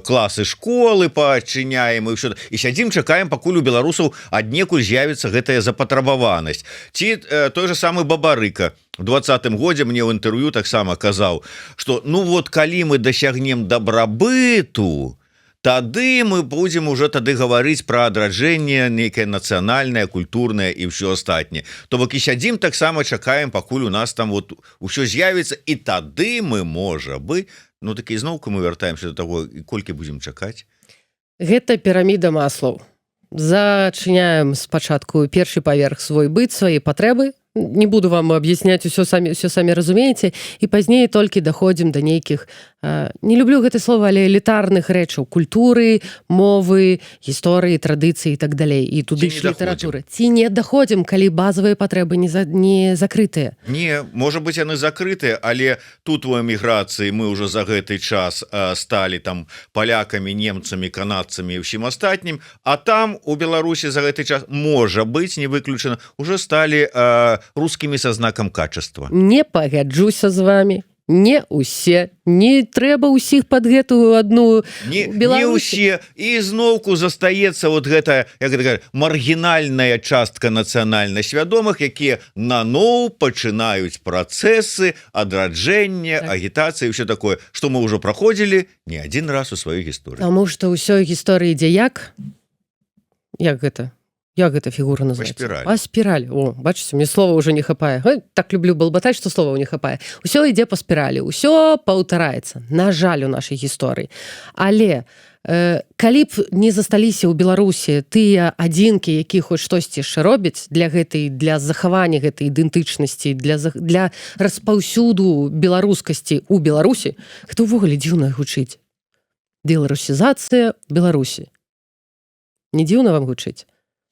класы школы паадчыняем і ўсё. І сядзім, чакаем, пакуль у беларусаў аднекуль з'явіцца гэтая запатрабаванасць. Ці той же самы Бабарыка в 20-м годзе мне ў інтэрв'ю таксама казаў, што вот калі мы дасягнем дабрабыту, тады мы будзем уже тады гаварыць пра адраджэнне нейкае нацыянальнае, культурнае і ўсё астатняе. То бок і сядзім, таксама чакаем, пакуль у нас там вот ўсё з'явіцца, і тады мы, можа бы, такі зноўку мы вяртаемся да таго, колькі будзем чакаць. Гэта піраміда Маслоў. Зачыняем спачатку першы паверх свой быт, свае патрэбы. Не буду вам аб'ясняць, усё самі разумееце, і пазней толькі даходзім да нейкіх, не люблю гэта слова, але элітарных рэчаў, культуры, мовы, гісторыі, традыцыі і так далей. І туды ж літаратуры. Ці не даходзім, калі базавыя патрэбы не закрытыя? Не, можа быць, яны закрытыя, але тут у эміграцыі мы ўжо за гэты час сталі там палякамі, немцамі, канадцамі і ўсім астатнім, а там у Беларусі за гэты час, можа быць, не выключана, уже сталі рускімі са знакам качества. Не пагаджуся з вами. Не усе, не трэба ўсіх пад гэтую адну Беларусі. Не ўсе, і зноўку застаецца вот гэта, як гэта, маргінальная частка нацыянальна свядомых, якія наноў пачынаюць працэсы адраджэння, агітацыі, ўсё такое, што мы ўжо праходзілі не адзін раз у сваёй гісторыі. Таму што ўсёй гісторыі ідзе як гэта? Як гэта фігура называецца? Па спіралі. О, бачыце, мне слова ўжо не хапае. Так люблю балбатаць, што слова не хапае. Усё ідзе па спіралі, усё паўтараецца. На жаль, у нашай гісторыі. Але калі б не засталіся ў Беларусі тыя адзінкі, які хоць штосьці яшчэ робяць для захавання гэтай ідэнтычнасці, для распаўсюду беларускасці ў Беларусі, гэта ўвогуле дзіўна гучыць. Беларусізацыя Беларусі. Не дзіўна вам гучыць?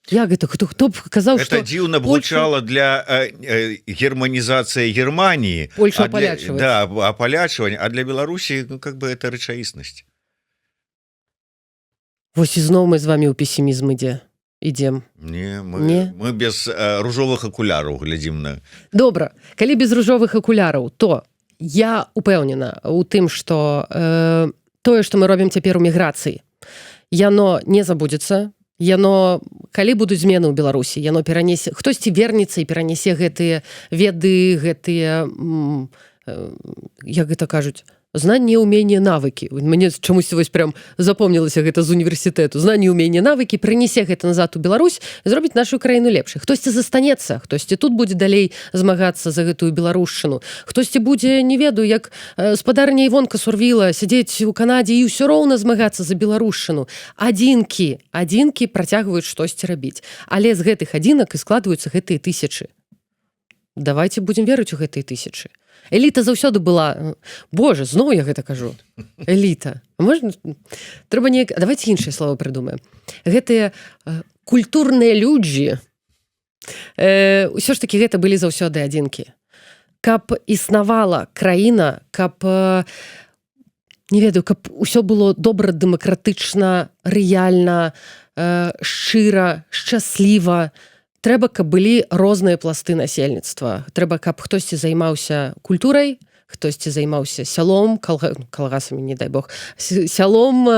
Як гэта? Хто б казаў, это што дзіўна б гучала для германізацыі Германії, Польшу а для- апалячваць. да, апалячвання, а для Беларусі ну, как бы это рэчаіснасць. Вось ізноў мы з вамі ў песімізм ідзем. Не, Не? мы без ружовых акуляраў глядзім на Добра, калі без ружовых акуляраў, то я упэўнена ў тым, што тое, што мы робім цяпер у міграцыі, яно не забудзецца, яно, калі будуць змены ў Беларусі, яно перанесе, хтосьці вернецца і перанясе гэтыя веды, гэтыя, як гэта кажуць, знанне, умение, навыкі. Мне чамусь вось прям запомнілася гэта з універсітэту. Знанне, умение, навыкі, прынясе гэта назад у Беларусь і зробіць нашу краіну лепшай. Хтосьці застанецца, хтосьці тут будзе далей змагацца за гэтую беларушчыну. Хтосьці будзе, не ведаю, як спадарня Івонка Сурвіла сядзець у Канадзе і ўсё роўна змагацца за беларушчыну. Адзінкі працягваюць штосьці рабіць. Але з гэтых адзінак і складваюцца гэтыя тысячы. Давайте будзем верыць у гэтыя тысячы. Эліта заўсёды была... Боже, зноў я гэта кажу. Эліта. Можна... Трэба неяк... Давайте іншае слово прыдумаем. Гэтыя культурныя людзі, ўсё ж такі гэта былі заўсёды адзінкі. Каб існавала краіна, каб... Не ведаю, каб усё было добра, дэмакратычна, рэальна, шчыра, шчасліва, трэба, каб былі розныя пласты насельніцтва. Трэба, каб хтосьці займаўся культурай, хтосьці займаўся сялом, калгасамі, не дай бог, сялом,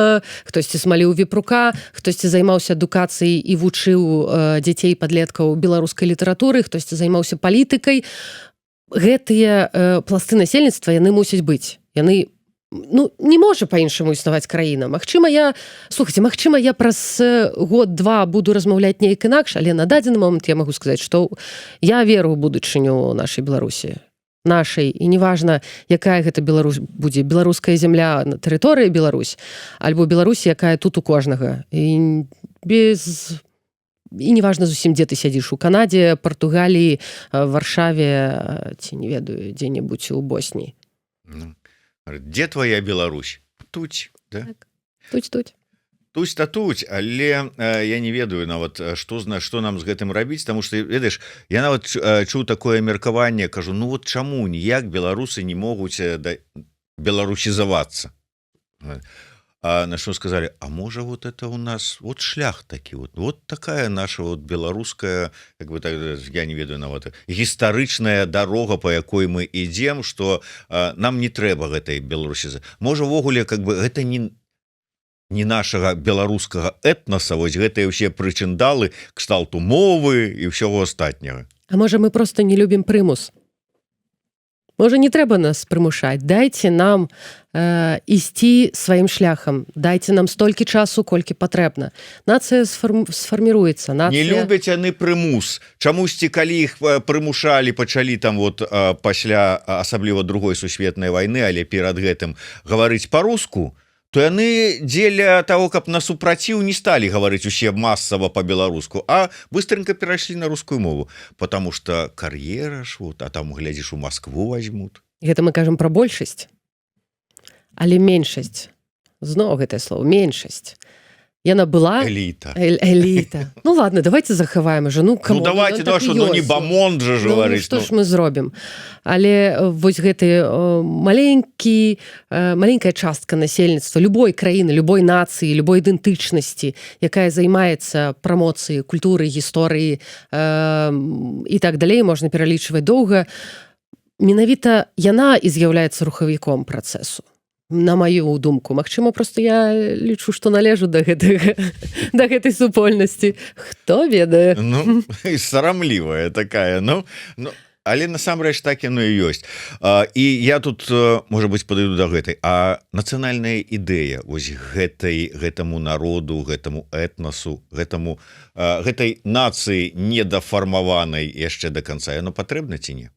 хтосьці смаліў віпрука, хтосьці займаўся адукацыяй і вучыў дзяцей падлеткаў беларускай літаратуры, хтосьці займаўся палітыкай. Гэтыя пласты насельніцтва, яны мусяць быць. Яны не можа па-іншаму існаваць краіна. Магчыма, я праз год-два буду размаўляць неяк інакш, але на дадзены момант я магу сказаць, што я веру ў будучыню нашай Беларусі. Нашай, і неважна, якая гэта Беларусь будзе, беларуская зямля на тэрыторыі Беларусь, альбо Беларусь, якая тут у кожнага. І неважна зусім, дзе ты сядзіш, у Канадзе, Партугаліі, Варшаве, ці не ведаю, дзе-небудзь у Босніі. Дзе твоя Беларусь? Туць, да? Так. Туць-туць. Туць-та туць, але я не ведаю нават, што нам з гэтым рабіць, таму што, ведаеш, я нават чуў такое меркаванне, кажу, ну вот чаму ніяк беларусы не могуць беларусізавацца? А на што сказалі, а можа вот это у нас вот шлях такі, вот такая наша вот беларуская, как бы так, я не ведаю нават, гістарычная дарога, по якой мы ідзем, што нам не трэба гэтай беларусізы. Можа, ввогуле, как бы гэта не нашага беларускага этнаса, вось гэтыя ўсе прычындалы кшталту мовы і ўсяго астатняга. А можа, мы проста не любім прымус? Можа, не трэба нас прымушаць. Дайце нам ісці сваім шляхам. Дайце нам столькі часу, колькі патрэбна. Нацыя сфарміруецца. Не любяць яны прымус. Чамусьці, калі іх прымушалі, пачалі там вот пасля асабліва другой сусветнай вайны, але перад гэтым гаварыць па-руску, то яны дзеля того, каб на супраціў не сталі гаварыць усе масава па-беларуску, а быстренько перайшлі на рускую мову, потому что кар'ера ж, вот, а там, глядзіш, у Москву возьмут. Гэта мы кажам пра большасць. Але меншасць. Зноў гэтае слово. Меншасць. Яна была... Эліта. Эліта. Ну ладно, давайте захаваем уже. Ну, давайте, да, что, ну не бамонд же говорить. Што ж мы зробім? Але вось гэты маленькая частка насельніцтва любой краіны, любой нацыі, любой ідэнтычнасці, якая займаецца прамоцыяй культуры, гісторыі і так далей, можна пералічваць доўга, менавіта яна і з'яўляецца рухавіком працэсу. На маю думку. Магчыма, просто я лічу, што належу да гэтай супольнасці. Хто ведае? Ну, сарамлівая такая, ну, але насамрэч так яно і ёсць. І я тут, можа быць, падыду да гэтай. А нацыянальная ідэя вось гэтаму народу, гэтаму этнасу, гэтай нацыі недафармаванай яшчэ да канца, яно патрэбна ці не?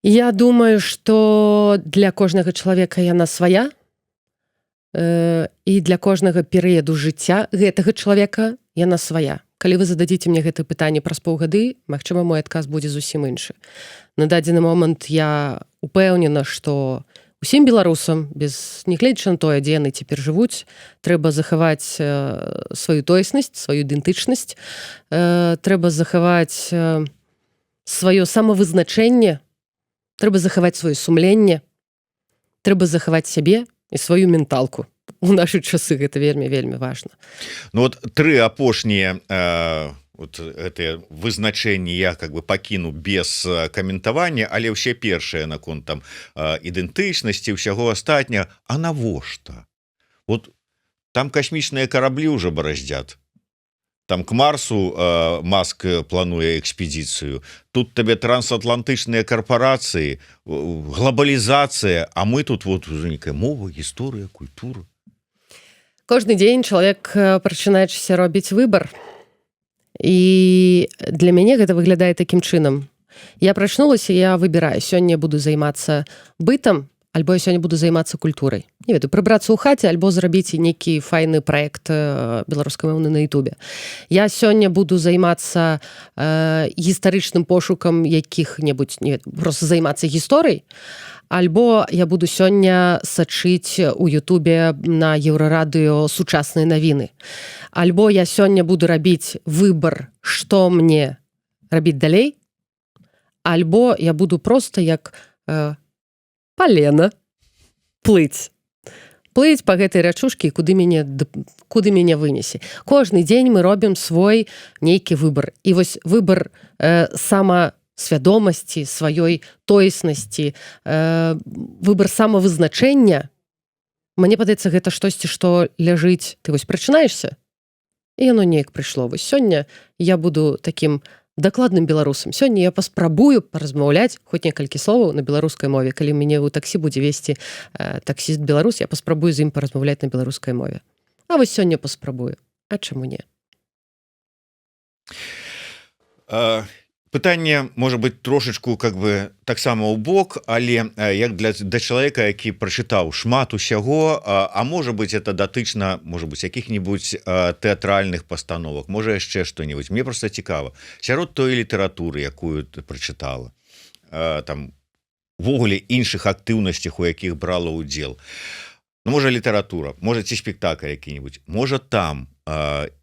Я думаю, што для кожнага чалавека яна свая, і для кожнага перыяду жыцця гэтага чалавека яна свая. Калі вы зададзіце мне гэта пытанне праз паўгады, магчыма, мой адказ будзе зусім іншы. На дадзены момант я упэўнена, што усім беларусам без нягледзячы на тое, дзе яны цяпер жывуць, трэба захаваць сваю тоеснасць, сваю ідэнтычнасць, трэба захаваць сваё самавызначэнне, трэба захаваць сваё сумленне, трэба захаваць сябе і сваю менталку. У нашы часы гэта вельмі важна. Ну вот тры апошнія вот гэтыя вызначэнні я как бы пакіну без каментавання, але ўсе першыя наконт там ідэнтычнасці, ўсяго астатняга. А навошта? Вот там касмічныя караблі ўжо бараздзят. Там к Марсу Маск плануе экспедыцыю. Тут табе трансатлантычныя карпорацыі, глобалізацыя, а мы тут вот уже некая мова, гісторыя, культура. Кожны дзень чалавек прачынаючыся робіць выбар. І для мяне гэта выглядае такім чынам. Я прачнулася, я выбіраю. Сёння буду займацца бытам, альбо я сёння буду займацца культурай. Не ведаю, прыбрацца ў хаце, альбо зрабіць нейкі файны праект беларускамоўны на Ютубе. Я сёння буду займацца гістарычным пошукам якіх-небудзь, не ведаю, просто займацца гісторыяй, альбо я буду сёння сачыць у Ютубе на Еўрарадыё сучасныя навіны. Альбо я сёння буду рабіць выбар, што мне рабіць далей, альбо я буду просто як палена плыць па гэтай рачушкі, куды мяне вынесе. Кожны дзень мы робім свой нейкі выбар. І вось выбар самасвядомасці, сваёй тоеснасці, выбар самавызначэння, мне падаецца, гэта штосьці, што ляжыць. Ты вось прачынаешся, і яно неяк прыйшло. Вось сёння я буду такім дакладным беларусам. Сёння я паспрабую паразмаўляць хоць некалькі словаў на беларускай мове. Калі мяне ў таксі будзе весці таксіст беларус, я паспрабую з ім паразмаўляць на беларускай мове. А вось сёння паспрабую. А чаму не? Пытанне можа быць трошачку как бы таксама ў бок, але як для чалавека, які прачытаў шмат усяго, а можа быць это датычна, можа быць, якіх-небудзь тэатральных пастановак, можа яшчэ што-небудзь. Мне проста цікава, сярод той літаратуры, якую ты прачытала, там увогуле іншых актыўнасцях, у якіх брала ўдзел. Ну, можа літаратура, можа ці спектакль які-небудзь, можа там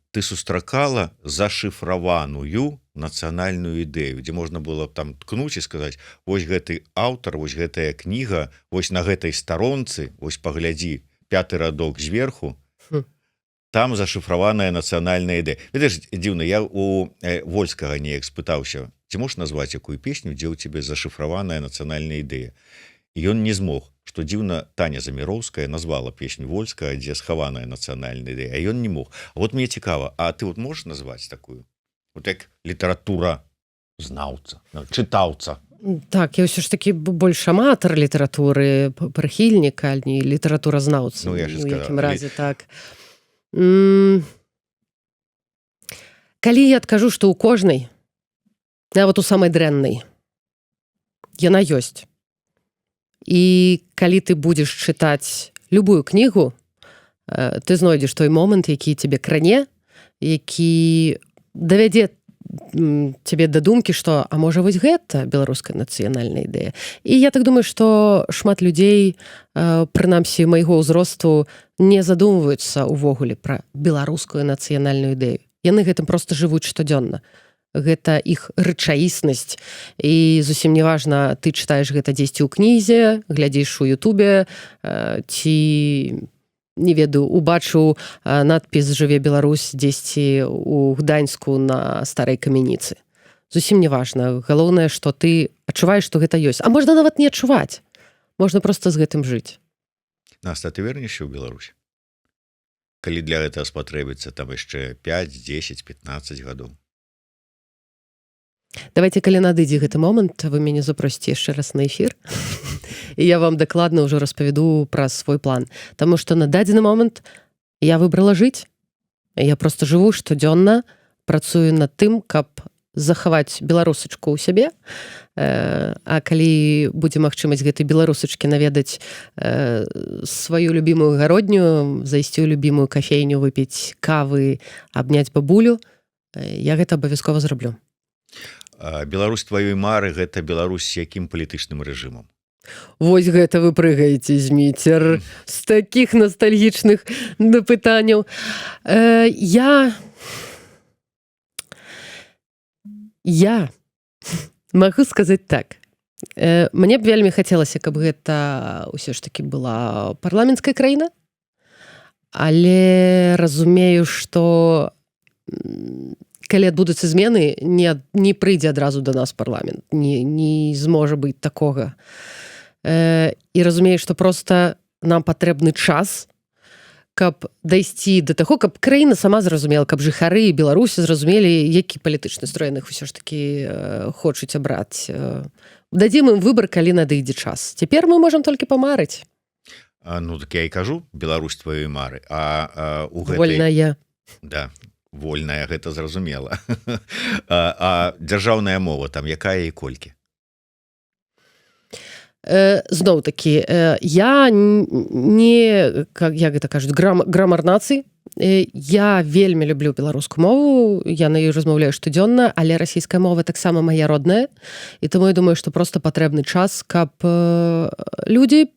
ты сустракала зашыфраваную нацыянальную ідэю, дзе можна было там ткнуць і сказаць, вось гэты аўтар, вось гэтая кніга, вось на гэтай старонцы, вось паглядзі 5-й радок зверху, там зашыфраваная нацыянальная ідэя. Ведаеш, дзіўна, я у Вольскага неяк спытаўся, ці можаш назваць якую песню, дзе ў цябе зашыфраваная нацыянальная ідэя? І ён не змог, што дзіўна, Таня Заміроўская назвала песню Вольскага, дзе схаваная нацыянальная ідэя, а ён не мог. А вот мне цікава, а ты вот можаш назваць такую? Вот як літаратура знаўца, чытаўца. Так, я ўсё ж такі больш аматар літаратуры, прыхільнік, а не літаратуразнаўца. Ну, я ж у якім сказала. разе, так. Калі я адкажу, што ў кожнай, нават у самай дрэннай, яна ёсць. І калі ты будзеш чытаць любую кнігу, ты знойдзеш той момант, які цябе кране, які давядзе цябе да думкі, што, а можа, вось гэта беларуская нацыянальная ідэя. І я так думаю, што шмат людзей, прынамсі майго ўзросту, не задумваюцца ўвогуле пра беларускую нацыянальную ідэю. Яны гэтым проста жывуць штодзённа. Гэта іх рэчаіснасць, і зусім неважна, ты чытаеш гэта дзесьці ў кнізе, глядзіш у Ютубе, ці, не ведаю, убачыў надпіс «Жыве Беларусь» дзесьці ў Гданьску на старай камяніцы. Зусім неважна. Галоўнае, што ты адчуваеш, што гэта ёсць. А можна нават не адчуваць. Можна проста з гэтым жыць. Наста, ты вернешся ў Беларусь? Калі для гэтага спатрэбіцца там яшчэ 5, 10, 15 гадоў. Давайте, калі надыдзе гэты момант, вы мяне запросіце яшчэ раз на эфір, і я вам дакладна ўжо распавяду пра свой план. Таму што на дадзены момант я выбрала жыць. Я проста жыву штодзённа, працую над тым, каб захаваць беларусачку ў сябе, а калі будзе магчымасць гэтай беларусачкі наведаць сваю любімую гародню, зайсці ў любімую кафейню, выпіць кавы, абняць бабулю, я гэта абавязкова зраблю. Беларусь тваёй мары — гэта Беларусь з якім палітычным рэжымам? Вось гэта вы прыгаеце, Зміцер, з такіх ностальгічных пытанняў. Я магу сказаць так. Мне б вельмі хацелася, каб гэта ўсё ж такі была парламенцкая краіна, але разумею, што калі адбудуцца змены, не прыйдзе адразу да нас парламент, не зможа быць такога. І разумею, што проста нам патрэбны час, каб дайсці да таго, каб краіна сама зразумела, каб жыхары Беларусі зразумелі, які палітычны строй яны ўсё ж такі хочуць абраць. Дадзім ім выбар, калі надыйдзе час. Цяпер мы можам толькі памарыць. Ну, так я і кажу, Беларусь твоёй мары. У гэтай... Вольная. Да, вольная, гэта зразумела. А дзяржаўная мова, там якая і колькі? Зноў-такі, я не, як гэта кажуць, грамар нацыі. Я вельмі люблю беларускую мову, я на ёй размаўляю штодзённа, але расійская мова таксама моя родная, і таму я думаю, што проста патрэбны час, каб людзі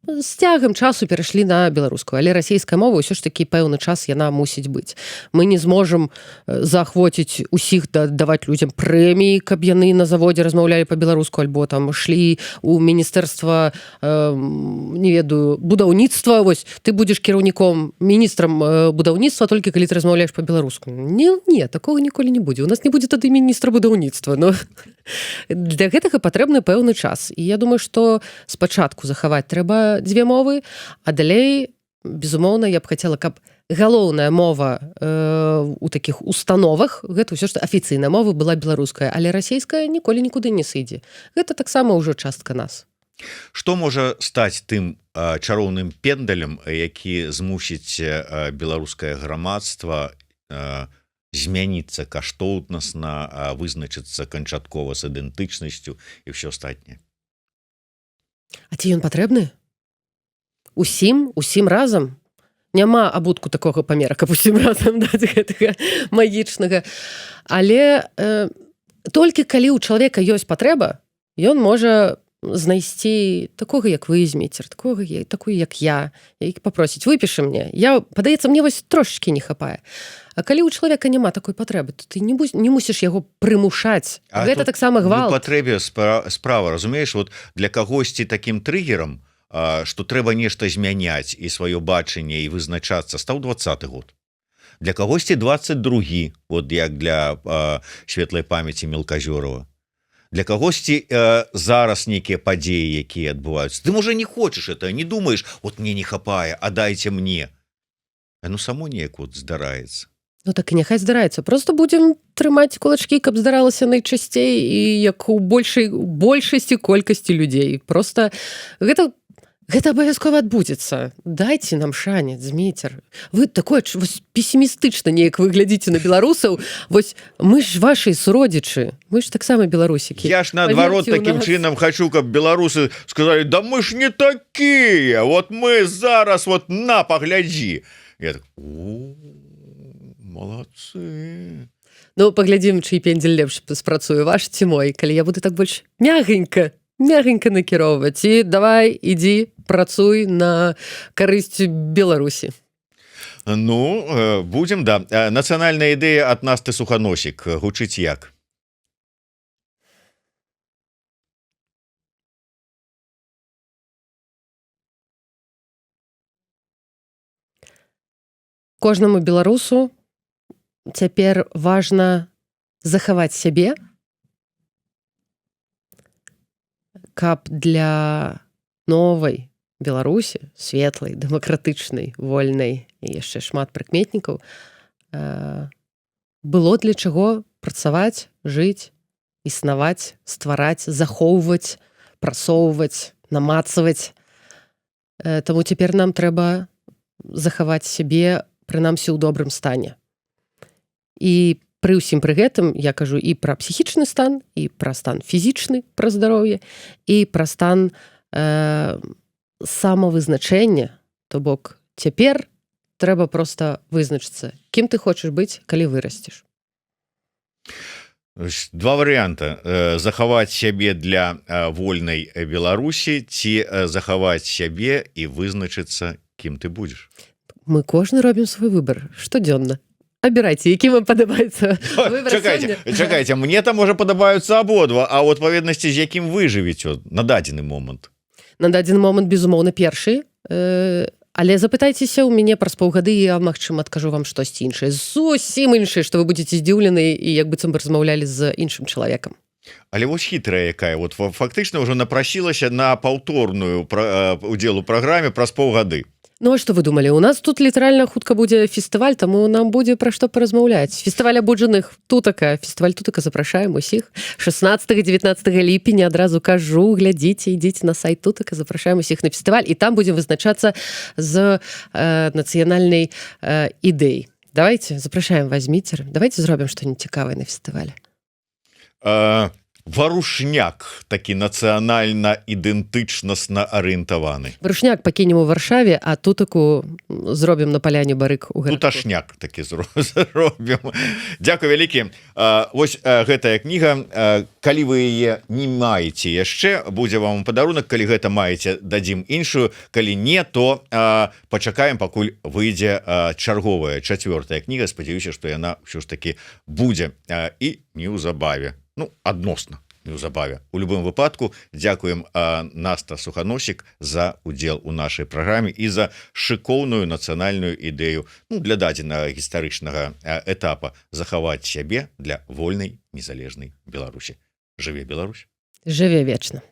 з цягам часу перайшлі на беларускую, але расійская мова ўсё ж такі пэўны час яна мусіць быць. Мы не зможам заахвоціць усіх даваць людзям прэміі, каб яны на заводзе размаўлялі па-беларуску, альбо там ішлі ў міністэрства, не ведаю, будаўніцтва, вось ты будзеш кіраўніком, міністрам будаўніцтва толькі калі ты размаўляеш па-беларуску. Не, такога ніколі не будзе. У нас не будзе тады міністра будаўніцтва, но для гэтага патрэбны пэўны час. І я думаю, што спачатку захаваць трэба дзве мовы, а далей, безумоўна, я б хацела, каб галоўная мова у такіх установах, гэта ўсё ж афіцыйная мова была беларуская, але расійская ніколі нікуды не сыдзе. Гэта таксама ўжо частка нас. Што можа стаць тым чароўным пендалем, які змусіць беларускае грамадства змяніцца каштоўнасна, вызначыцца канчаткова з ідэнтычнасцю і ўсё астатняе? А ці ён патрэбны? Усім разам? Няма абутку такога памера, каб усім разам даць гэтага магічнага. Але толькі калі ў чалавека ёсць патрэба, ён можа знайсці такога, як вы, Зміцер, такую, як я, які папросіць, выпішы мне. Падаецца, мне вось трошачкі не хапае. А калі ў чалавека няма такой патрэбы, то ты не мусіш яго прымушаць. Гэта таксама гвалт. Не патрэбе справа, разумееш, вот для кагосьці такім трыгерам, што трэба нешта змяняць і сваё бачанне і вызначацца, стаў 20-й год. Для кагосьці 22-й, вот як для светлай памяці Мелказёрова. Для кагосьці зараз нейкія падзеі, якія адбываюцца. Ты, можа, не хочаш это, не думаеш, вот мне не хапае, а дайце мне. Ну, само неяк вот здараецца. Ну так і няхай здараецца. Просто будзем трымаць кулачкі, каб здаралася найчасцей і як у большасці колькасці людзей. Просто гэта абавязкова адбудзецца. Дайце нам шанец, Зміцер. Вы такое песімістычна неяк выглядзіце на беларусаў. Вось мы ж вашы суродзічы. Мы ж таксама беларусікі. Я ж наадварот такім чынам хачу, каб беларусы сказалі, да мы ж не такія. Вот мы зараз вот на, паглядзі. Я так, молодцы. Ну, паглядзім, чый пендзель лепш спрацуе, ваш ці мой, калі я буду так больш мягенька накіроўваць. І давай, ідзі, працуй на карысць Беларусі. Ну, будзем, да. Нацыянальная ідэя ад Насты Суханосік. Гучыць як? Кожнаму беларусу цяпер важна захаваць сябе, каб для новай Беларусі, светлай, дэмакратычнай, вольнай і яшчэ шмат прыкметнікаў, было для чаго працаваць, жыць, існаваць, ствараць, захоўваць, прасоўваць, намацаваць. Таму цяпер нам трэба захаваць сябе, прынамсі, ў добрым стане. І пры ўсім пры гэтым я кажу і пра псіхічны стан, і пра стан фізічны, пра здароўе, і пра стан самавызначэння. То бок цяпер трэба проста вызначыцца, кім ты хочаш быць, калі вырасцеш. Два варианта: захаваць сябе для вольнай Беларусі ці захаваць сябе і вызначыцца, кім ты будзеш. Мы кожны робім свой выбор штодзённа. Абірайце, які вам падабаецца выбраць Чакайце, сёння. чакайце, мне там можа падабаюцца абодва, а ў адпаведнасці з якім вы жывеце на дадзены момант. На дадзены момант безумоўна першы, але запытайцеся ў мяне праз паўгады, я магчыма адкажу вам штосьці іншае, зусім іншае, што вы будзеце здзіўлены і як быццам бы размаўлялі з іншым чалавекам. Але вось хітрая якая, вот фактычна ўжо напрасілася на паўторную удзел у праграме праз паўгады. Ну а што вы думалі, у нас тут літаральна хутка будзе фестываль, таму нам будзе пра што паразмаўляць. Фестываль абуджаных тутака, фестываль тутака, запрашаем усіх 16-19 ліпеня, адразу кажу, глядзіце, ідзіце на сайт тутака, запрашаем усіх на фестываль, і там будзем вызначацца з нацыянальнай ідэй. Давайте запрашаем, возьмите, давайте зробім што-нибудь цікавае на фестывале. Варушняк такі нацыянальна ідэнтычнасна арыентаваны. Варушняк пакінем у Варшаве, а тутаку зробім на паляне барык у гарадку. Туташняк такі зробім. Дзякуй вялікі. Вось гэтая кніга, калі вы яе не маеце яшчэ, будзе вам падарунак, калі гэта маеце, дадзім іншую, калі не, то пачакаем, пакуль выйдзе чарговая 4-я кніга, спадзяюся, што яна ўсё ж такі будзе і неўзабаве. Ну, адносна неўзабаве. У любым выпадку дзякуем Наста Суханосік за удзел у нашай праграме і за шыкоўную нацыянальную ідэю, ну, для дадзенага гістарычнага этапа захаваць сябе для вольнай незалежнай Беларусі. Жыве Беларусь! Жыве вечна!